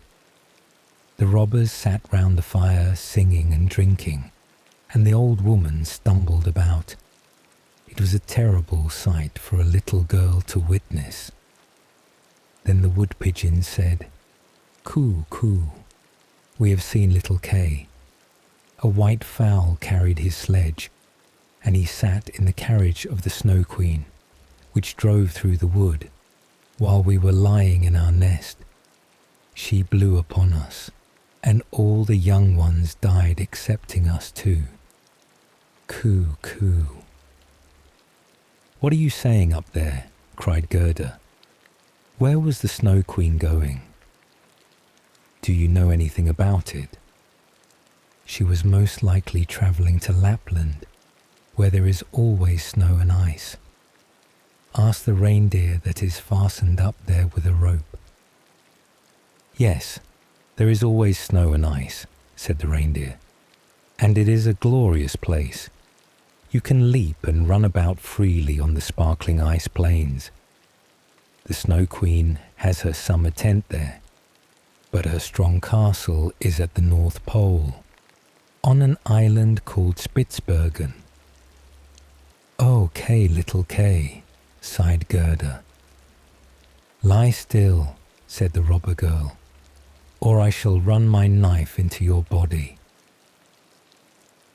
The robbers sat round the fire singing and drinking, and the old woman stumbled about. It was a terrible sight for a little girl to witness. Then the wood pigeons said, "Coo, coo, we have seen little Kay. A white fowl carried his sledge, and he sat in the carriage of the Snow Queen, which drove through the wood, while we were lying in our nest. She blew upon us, and all the young ones died excepting us two. Coo, coo. What are you saying up there? Cried Gerda. Where was the Snow Queen going? Do you know anything about it? She was most likely travelling to Lapland, where there is always snow and ice. Ask the reindeer that is fastened up there with a rope. Yes, there is always snow and ice, said the reindeer, and it is a glorious place. You can leap and run about freely on the sparkling ice plains. The Snow Queen has her summer tent there, but her strong castle is at the North Pole, on an island called Spitzbergen. Oh, Kay, little Kay, sighed Gerda. Lie still, said the robber girl, or I shall run my knife into your body.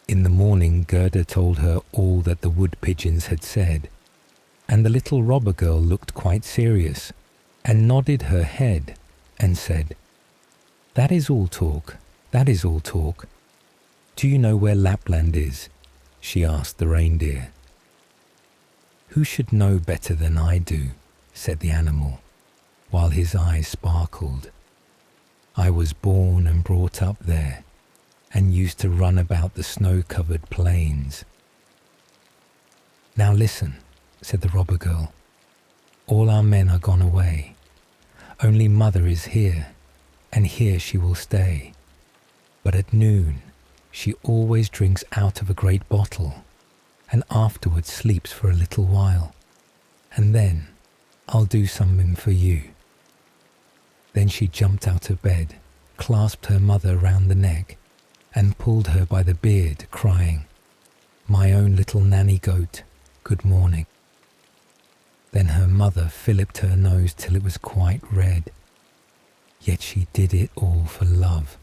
In the morning Gerda told her all that the wood pigeons had said, and the little robber girl looked quite serious, and nodded her head, and said, That is all talk, that is all talk. Do you know where Lapland is? She asked the reindeer. Who should know better than I do, said the animal, while his eyes sparkled. I was born and brought up there, and used to run about the snow-covered plains. Now listen, said the robber girl. All our men are gone away. Only Mother is here, and here she will stay. But at noon, she always drinks out of a great bottle, and afterwards sleeps for a little while, and then I'll do something for you. Then she jumped out of bed, clasped her mother round the neck, and pulled her by the beard, crying, My own little nanny goat, good morning. Then her mother filliped her nose till it was quite red. Yet she did it all for love.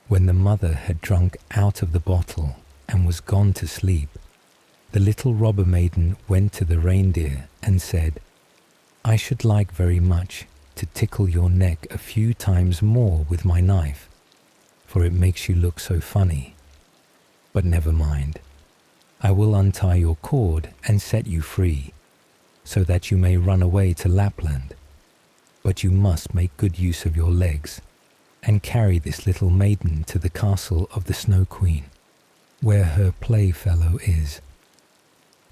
When the mother had drunk out of the bottle and was gone to sleep, the little robber maiden went to the reindeer and said, I should like very much to tickle your neck a few times more with my knife, for it makes you look so funny. But never mind. I will untie your cord and set you free, so that you may run away to Lapland. But you must make good use of your legs, and carry this little maiden to the castle of the Snow Queen, where her playfellow is.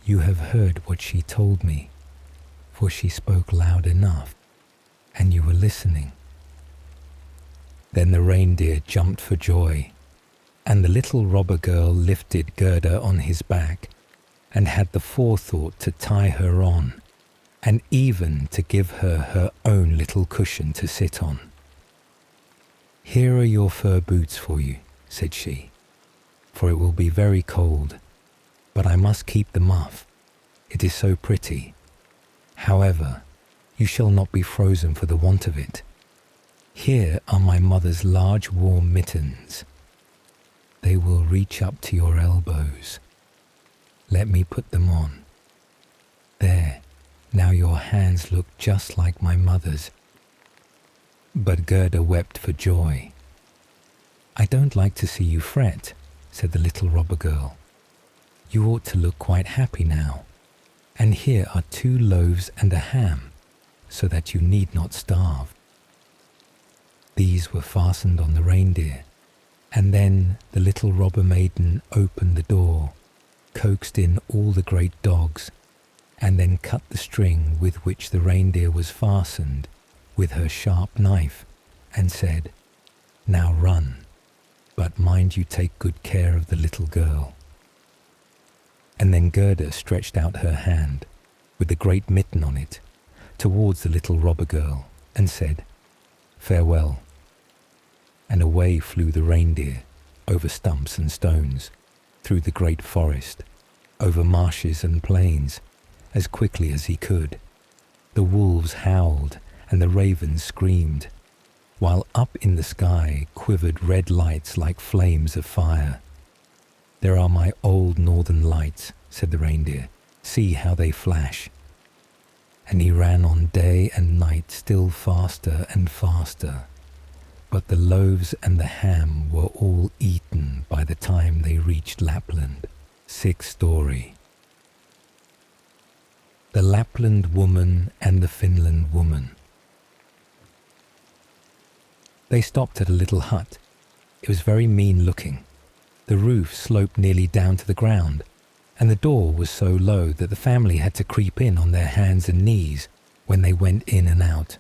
You have heard what she told me, for she spoke loud enough, and you were listening. Then the reindeer jumped for joy, and the little robber girl lifted Gerda on his back, and had the forethought to tie her on, and even to give her her own little cushion to sit on. Here are your fur boots for you, said she, for it will be very cold, but I must keep the muff. It is so pretty. However, you shall not be frozen for the want of it. Here are my mother's large warm mittens. They will reach up to your elbows. Let me put them on. There, now your hands look just like my mother's. But Gerda wept for joy. I don't like to see you fret, said the little robber girl. You ought to look quite happy now. And here are 2 loaves and a ham, so that you need not starve. These were fastened on the reindeer, and then the little robber maiden opened the door, coaxed in all the great dogs, and then cut the string with which the reindeer was fastened with her sharp knife, and said, Now run, but mind you take good care of the little girl. And then Gerda stretched out her hand, with the great mitten on it, towards the little robber girl, and said, Farewell. And away flew the reindeer, over stumps and stones, through the great forest, over marshes and plains, as quickly as he could. The wolves howled, and the ravens screamed. while up in the sky quivered red lights like flames of fire. "There are my old northern lights," said the reindeer. "See how they flash." And he ran on day and night still faster and faster. But the loaves and the ham were all eaten by the time they reached Lapland. Sixth story. The Lapland Woman and the Finland Woman. They stopped at a little hut. It was very mean looking. The roof sloped nearly down to the ground, and the door was so low that the family had to creep in on their hands and knees when they went in and out.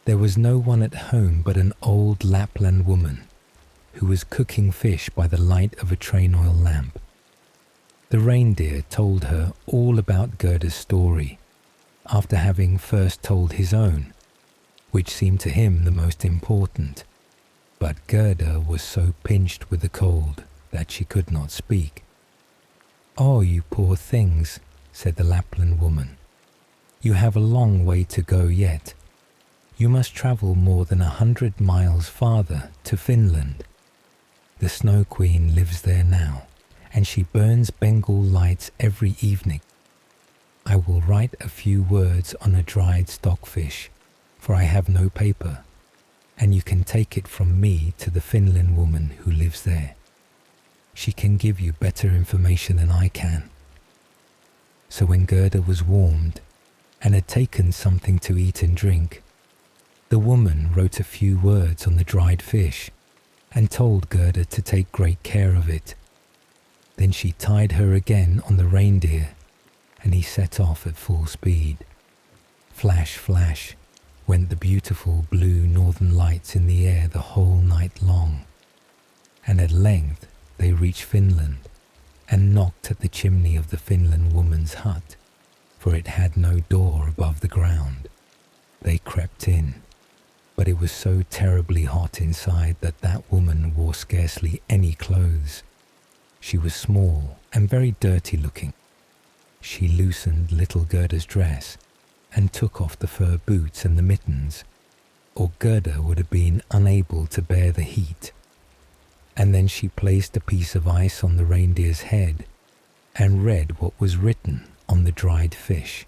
There was no one at home but an old Lapland woman who was cooking fish by the light of a train oil lamp. The reindeer told her all about Gerda's story, after having first told his own, which seemed to him the most important. But Gerda was so pinched with the cold that she could not speak. "Oh, you poor things," said the Lapland woman. "You have a long way to go yet. You must travel more than 100 miles farther to Finland. The Snow Queen lives there now, and she burns Bengal lights every evening. I will write a few words on a dried stockfish, for I have no paper, and you can take it from me to the Finland woman who lives there. She can give you better information than I can." So when Gerda was warmed and had taken something to eat and drink, the woman wrote a few words on the dried fish and told Gerda to take great care of it. Then she tied her again on the reindeer, and he set off at full speed. Flash, flash, went the beautiful blue northern lights in the air the whole night long, and at length they reached Finland and knocked at the chimney of the Finland woman's hut, for it had no door above the ground. They crept in, but it was so terribly hot inside that woman wore scarcely any clothes. She was small and very dirty looking. She loosened little Gerda's dress and took off the fur boots and the mittens, or Gerda would have been unable to bear the heat. And then she placed a piece of ice on the reindeer's head and read what was written on the dried fish.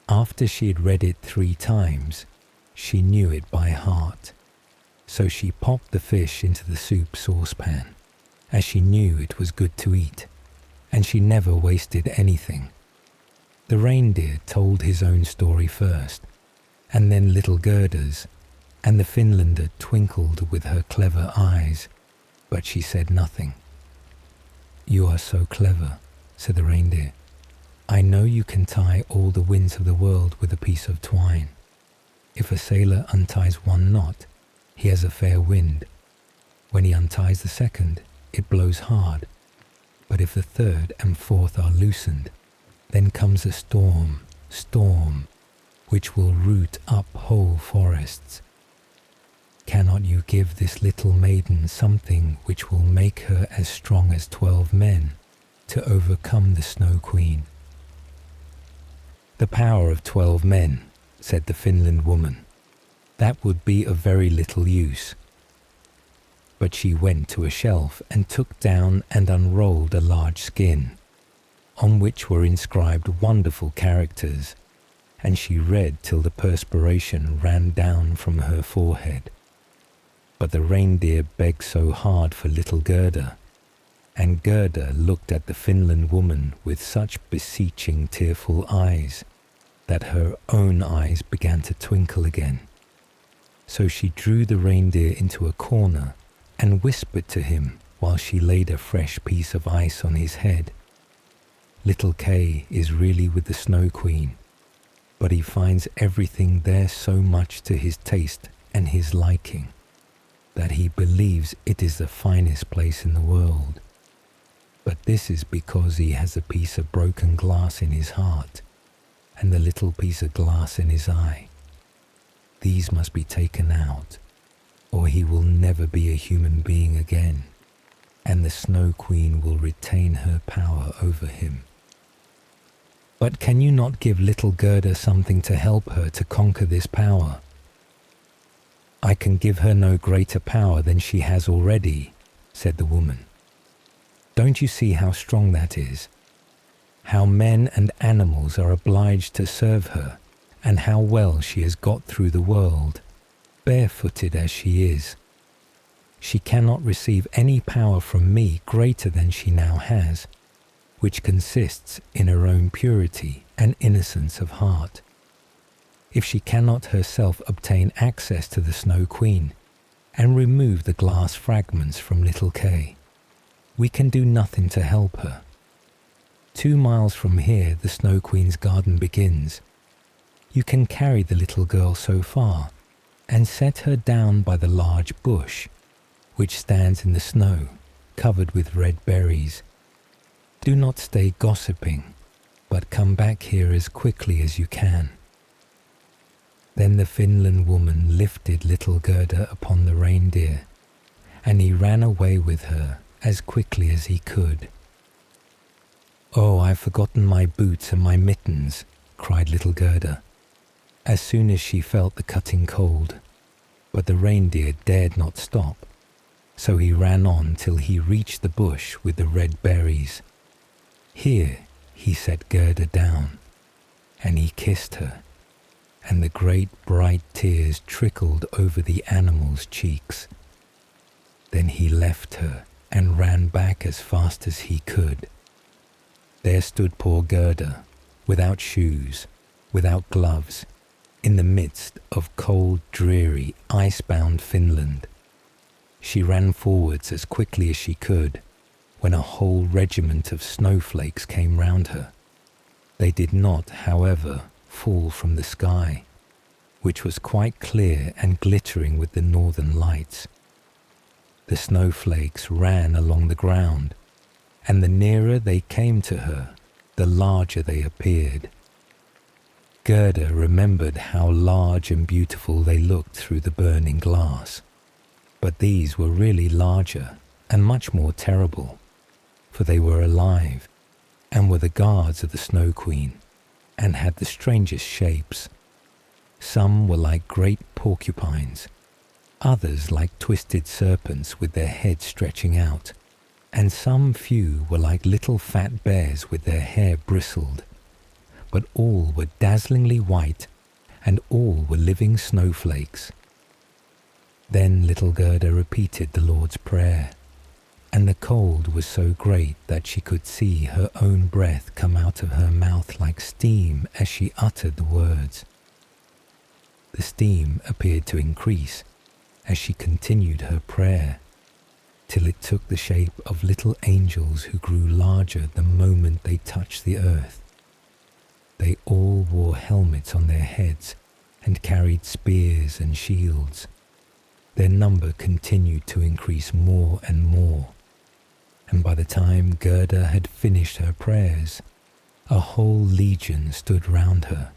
After she had read it 3 times, she knew it by heart. So she popped the fish into the soup saucepan, as she knew it was good to eat, and she never wasted anything. The reindeer told his own story first, and then little Gerda's, and the Finlander twinkled with her clever eyes, but she said nothing. "You are so clever," said the reindeer. "I know you can tie all the winds of the world with a piece of twine. If a sailor unties 1 knot, he has a fair wind. When he unties the second, it blows hard. But if the third and fourth are loosened, then comes a storm, which will root up whole forests. Cannot you give this little maiden something which will make her as strong as 12 men to overcome the Snow Queen?" "The power of 12 men," said the Finland woman. "That would be of very little use." But she went to a shelf and took down and unrolled a large skin, on which were inscribed wonderful characters, and she read till the perspiration ran down from her forehead. But the reindeer begged so hard for little Gerda, and Gerda looked at the Finland woman with such beseeching, tearful eyes, that her own eyes began to twinkle again. So she drew the reindeer into a corner and whispered to him while she laid a fresh piece of ice on his head. "Little Kay is really with the Snow Queen, but he finds everything there so much to his taste and his liking, that he believes it is the finest place in the world. But this is because he has a piece of broken glass in his heart and a little piece of glass in his eye. These must be taken out, or he will never be a human being again, and the Snow Queen will retain her power over him. But can you not give little Gerda something to help her to conquer this power?" I can give her no greater power than she has already, said the woman. Don't you see how strong that is? How men and animals are obliged to serve her, and how well she has got through the world, barefooted as she is. She cannot receive any power from me greater than she now has, which consists in her own purity and innocence of heart. If she cannot herself obtain access to the Snow Queen and remove the glass fragments from little Kay, we can do nothing to help her. 2 miles from here the Snow Queen's garden begins. You can carry the little girl so far and set her down by the large bush, which stands in the snow, covered with red berries. Do not stay gossiping, but come back here as quickly as you can. Then the Finland woman lifted little Gerda upon the reindeer, and he ran away with her as quickly as he could. Oh, I've forgotten my boots and my mittens, cried little Gerda, as soon as she felt the cutting cold. But the reindeer dared not stop, so he ran on till he reached the bush with the red berries. Here he set Gerda down, and he kissed her, and the great bright tears trickled over the animal's cheeks. Then he left her and ran back as fast as he could. There stood poor Gerda, without shoes, without gloves, in the midst of cold, dreary, ice-bound Finland. She ran forwards as quickly as she could, when a whole regiment of snowflakes came round her. They did not, however, fall from the sky, which was quite clear and glittering with the northern lights. The snowflakes ran along the ground, and the nearer they came to her, the larger they appeared. Gerda remembered how large and beautiful they looked through the burning glass, but these were really larger and much more terrible, for they were alive and were the guards of the Snow Queen, and had the strangest shapes. Some were like great porcupines, others like twisted serpents with their heads stretching out, and some few were like little fat bears with their hair bristled. But all were dazzlingly white, and all were living snowflakes. Then little Gerda repeated the Lord's Prayer, and the cold was so great that she could see her own breath come out of her mouth like steam as she uttered the words. The steam appeared to increase as she continued her prayer, till it took the shape of little angels who grew larger the moment they touched the earth. They all wore helmets on their heads and carried spears and shields. Their number continued to increase more and more, and by the time Gerda had finished her prayers, a whole legion stood round her.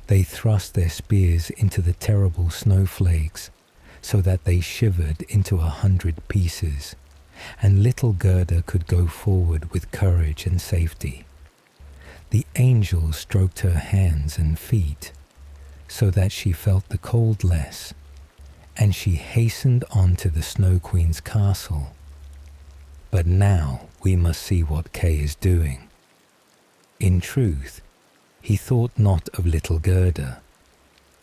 They thrust their spears into the terrible snowflakes, so that they shivered into 100 pieces, and little Gerda could go forward with courage and safety. The angels stroked her hands and feet, so that she felt the cold less, and she hastened on to the Snow Queen's castle. But now we must see what Kay is doing. In truth, he thought not of little Gerda,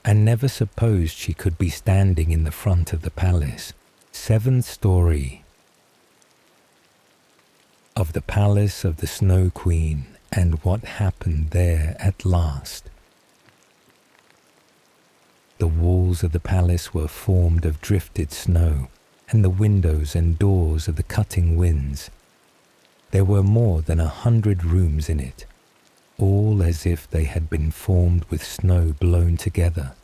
and never supposed she could be standing in the front of the palace. 7th story. Of the palace of the Snow Queen, and what happened there at last. The walls of the palace were formed of drifted snow, and the windows and doors of the cutting winds. There were more than 100 rooms in it, all as if they had been formed with snow blown together.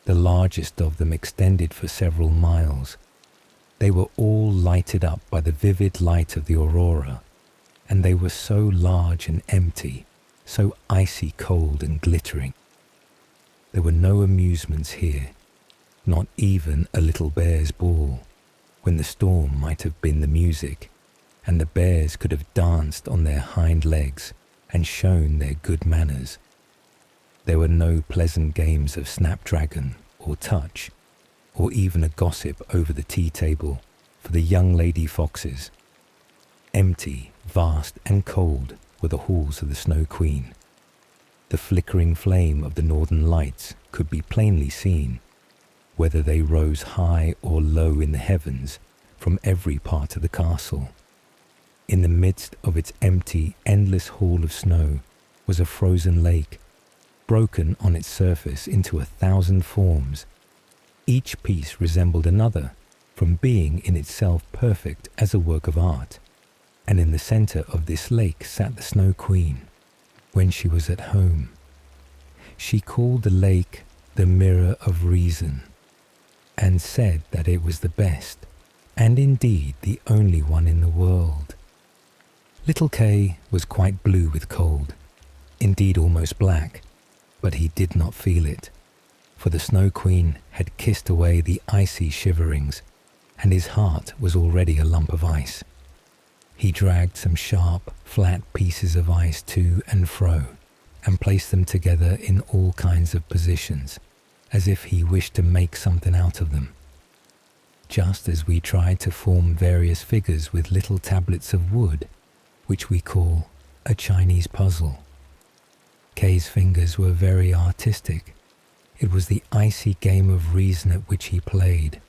The largest of them extended for several miles. They were all lighted up by the vivid light of the aurora, and they were so large and empty, so icy cold and glittering. There were no amusements here, not even a little bear's ball, when the storm might have been the music, and the bears could have danced on their hind legs and shown their good manners. There were no pleasant games of snapdragon or touch, or even a gossip over the tea table for the young lady foxes. Empty, vast and cold were the halls of the Snow Queen. The flickering flame of the northern lights could be plainly seen, whether they rose high or low in the heavens from every part of the castle. In the midst of its empty, endless hall of snow was a frozen lake, broken on its surface into 1,000 forms. Each piece resembled another, from being in itself perfect as a work of art. And in the center of this lake sat the Snow Queen, when she was at home. She called the lake the Mirror of Reason, and said that it was the best, and indeed the only one in the world. Little Kay was quite blue with cold, indeed almost black, but he did not feel it, for the Snow Queen had kissed away the icy shiverings, and his heart was already a lump of ice. He dragged some sharp, flat pieces of ice to and fro, and placed them together in all kinds of positions, as if he wished to make something out of them. Just as we try to form various figures with little tablets of wood, which we call a Chinese puzzle. Kay's fingers were very artistic. It was the icy game of reason at which he played,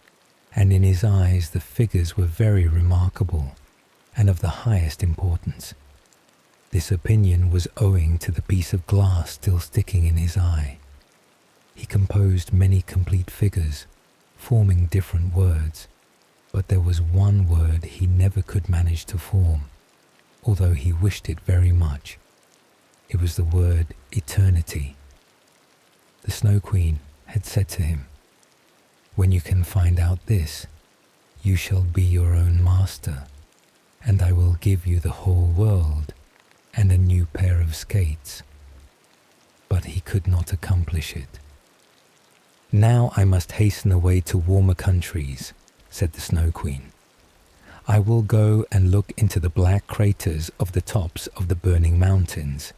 and in his eyes the figures were very remarkable and of the highest importance. This opinion was owing to the piece of glass still sticking in his eye. He composed many complete figures, forming different words, but there was one word he never could manage to form, although he wished it very much. It was the word eternity. The Snow Queen had said to him, "When you can find out this, you shall be your own master, and I will give you the whole world and a new pair of skates." But he could not accomplish it. "Now I must hasten away to warmer countries," said the Snow Queen. "I will go and look into the black craters of the tops of the burning mountains,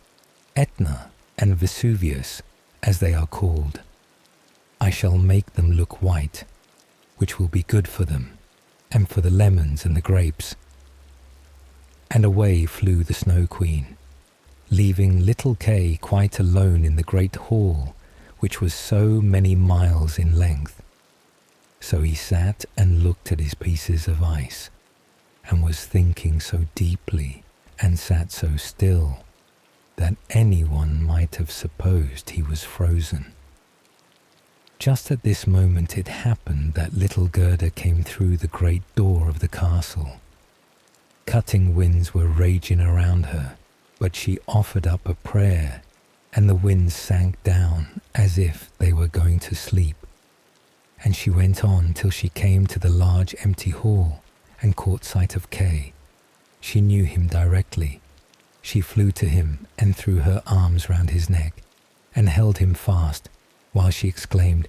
Etna and Vesuvius, as they are called. I shall make them look white, which will be good for them, and for the lemons and the grapes." And away flew the Snow Queen, leaving little Kay quite alone in the great hall, which was so many miles in length. So he sat and looked at his pieces of ice, and was thinking so deeply and sat so still that anyone might have supposed he was frozen. Just at this moment it happened that little Gerda came through the great door of the castle. Cutting winds were raging around her, but she offered up a prayer, and the winds sank down as if they were going to sleep. And she went on till she came to the large empty hall and caught sight of Kay. She knew him directly. She flew to him and threw her arms round his neck and held him fast while she exclaimed,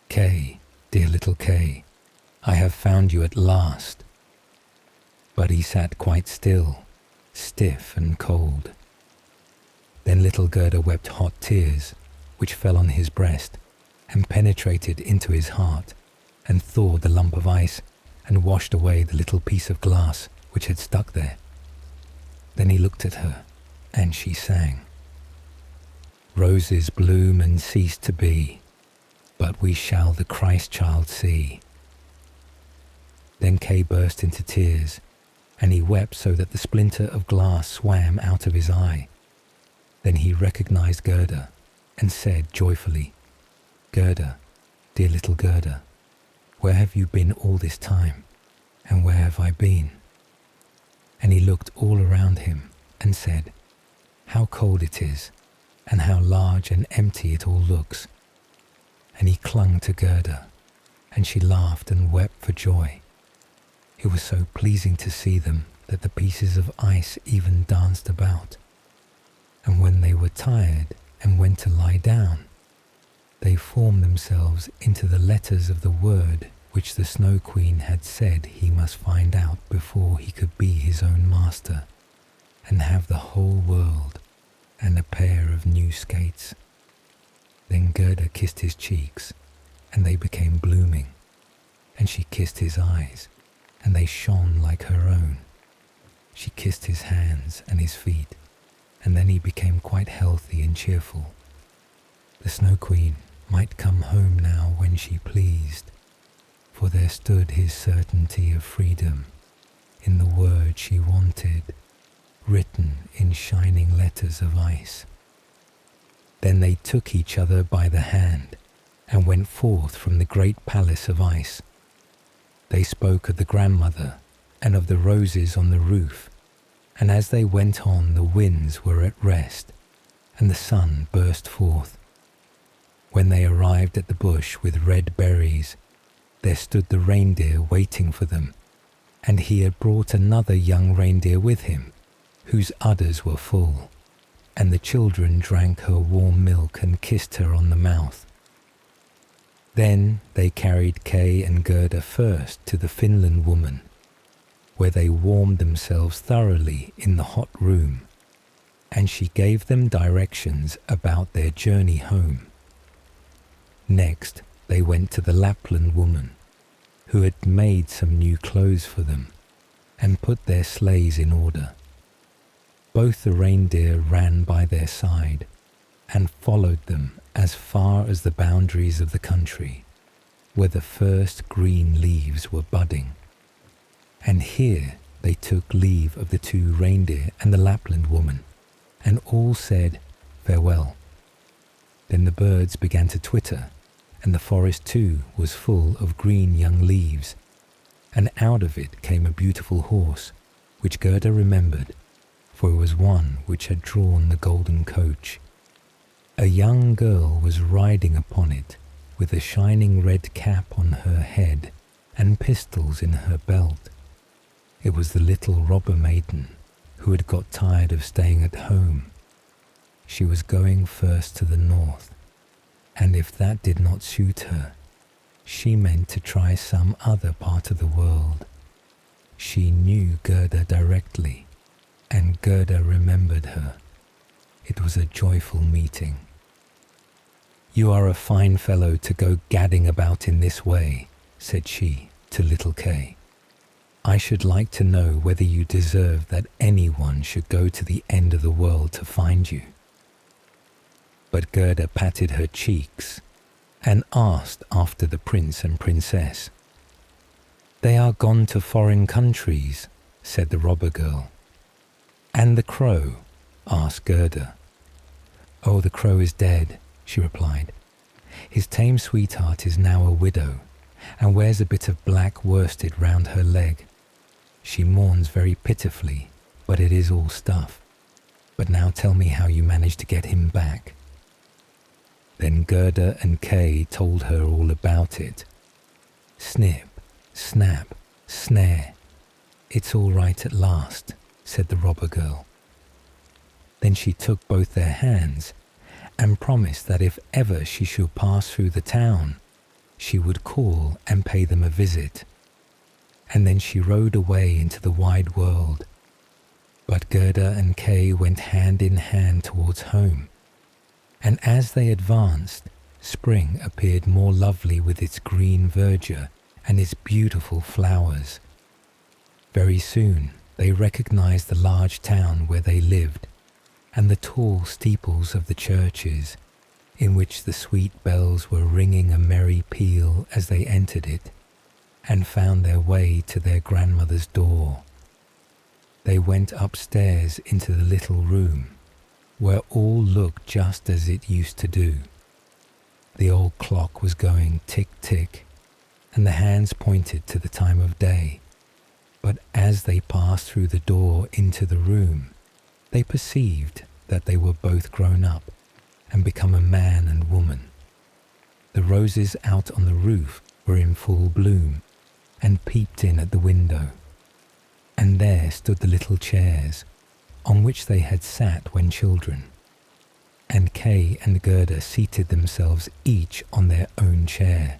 "Kay, dear little Kay, I have found you at last." But he sat quite still, stiff and cold. Then little Gerda wept hot tears, which fell on his breast and penetrated into his heart and thawed the lump of ice and washed away the little piece of glass which had stuck there. Then he looked at her, and she sang, "Roses bloom and cease to be, but we shall the Christ child see." Then Kay burst into tears, and he wept so that the splinter of glass swam out of his eye. Then he recognized Gerda, and said joyfully, "Gerda, dear little Gerda, where have you been all this time, and where have I been?" And he looked all around him and said, "How cold it is, and how large and empty it all looks." And he clung to Gerda, and she laughed and wept for joy. It was so pleasing to see them that the pieces of ice even danced about. And when they were tired and went to lie down, they formed themselves into the letters of the word which the Snow Queen had said he must find out before he could be his own master and have the whole world and a pair of new skates. Then Gerda kissed his cheeks, and they became blooming, and she kissed his eyes, and they shone like her own. She kissed his hands and his feet, and then he became quite healthy and cheerful. The Snow Queen might come home now when she pleased, for there stood his certainty of freedom in the word she wanted, written in shining letters of ice. Then they took each other by the hand and went forth from the great palace of ice. They spoke of the grandmother and of the roses on the roof, and as they went on the winds were at rest, and the sun burst forth. When they arrived at the bush with red berries, there stood the reindeer waiting for them, and he had brought another young reindeer with him, whose udders were full, and the children drank her warm milk and kissed her on the mouth. Then they carried Kay and Gerda first to the Finland woman, where they warmed themselves thoroughly in the hot room, and she gave them directions about their journey home. Next, they went to the Lapland woman, who had made some new clothes for them, and put their sleighs in order. Both the reindeer ran by their side, and followed them as far as the boundaries of the country, where the first green leaves were budding. And here they took leave of the two reindeer and the Lapland woman, and all said farewell. Then the birds began to twitter, and the forest too was full of green young leaves, and out of it came a beautiful horse, which Gerda remembered, for it was one which had drawn the golden coach. A young girl was riding upon it, with a shining red cap on her head and pistols in her belt. It was the little robber maiden, who had got tired of staying at home. She was going first to the north, and if that did not suit her, she meant to try some other part of the world. She knew Gerda directly, and Gerda remembered her. It was a joyful meeting. "You are a fine fellow to go gadding about in this way," said she to little Kay. "I should like to know whether you deserve that anyone should go to the end of the world to find you." But Gerda patted her cheeks and asked after the prince and princess. "They are gone to foreign countries," said the robber girl. "And the crow?" asked Gerda. "Oh, the crow is dead," she replied. "His tame sweetheart is now a widow, and wears a bit of black worsted round her leg. She mourns very pitifully, but it is all stuff. But now tell me how you managed to get him back." Then Gerda and Kay told her all about it. "Snip, snap, snare. It's all right at last," said the robber girl. Then she took both their hands and promised that if ever she should pass through the town, she would call and pay them a visit. And then she rode away into the wide world. But Gerda and Kay went hand in hand towards home, and as they advanced, spring appeared more lovely with its green verdure and its beautiful flowers. Very soon they recognized the large town where they lived, and the tall steeples of the churches, in which the sweet bells were ringing a merry peal as they entered it, and found their way to their grandmother's door. They went upstairs into the little room, where all looked just as it used to do. The old clock was going tick-tick, and the hands pointed to the time of day. But as they passed through the door into the room, they perceived that they were both grown up and become a man and woman. The roses out on the roof were in full bloom and peeped in at the window, and there stood the little chairs on which they had sat when children, and Kay and Gerda seated themselves each on their own chair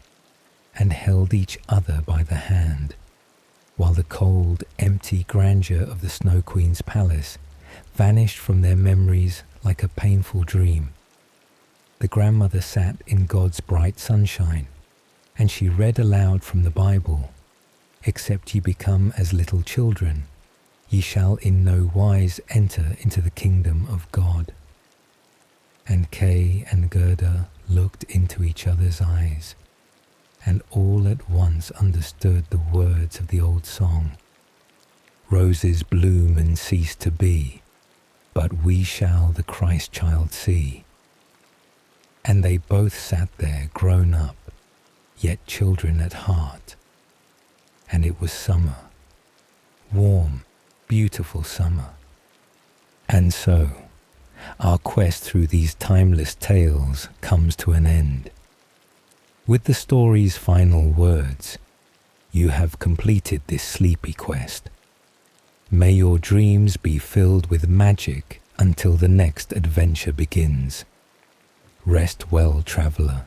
and held each other by the hand, while the cold, empty grandeur of the Snow Queen's palace vanished from their memories like a painful dream. The grandmother sat in God's bright sunshine, And she read aloud from the Bible, "Except ye become as little children, ye shall in no wise enter into the kingdom of God." And Kay and Gerda looked into each other's eyes, and all at once understood the words of the old song. "Roses bloom and cease to be, but we shall the Christ child see." And they both sat there grown up, yet children at heart. And it was summer, warm, beautiful summer. And so, our quest through these timeless tales comes to an end. With the story's final words, you have completed this sleepy quest. May your dreams be filled with magic until the next adventure begins. Rest well, traveller.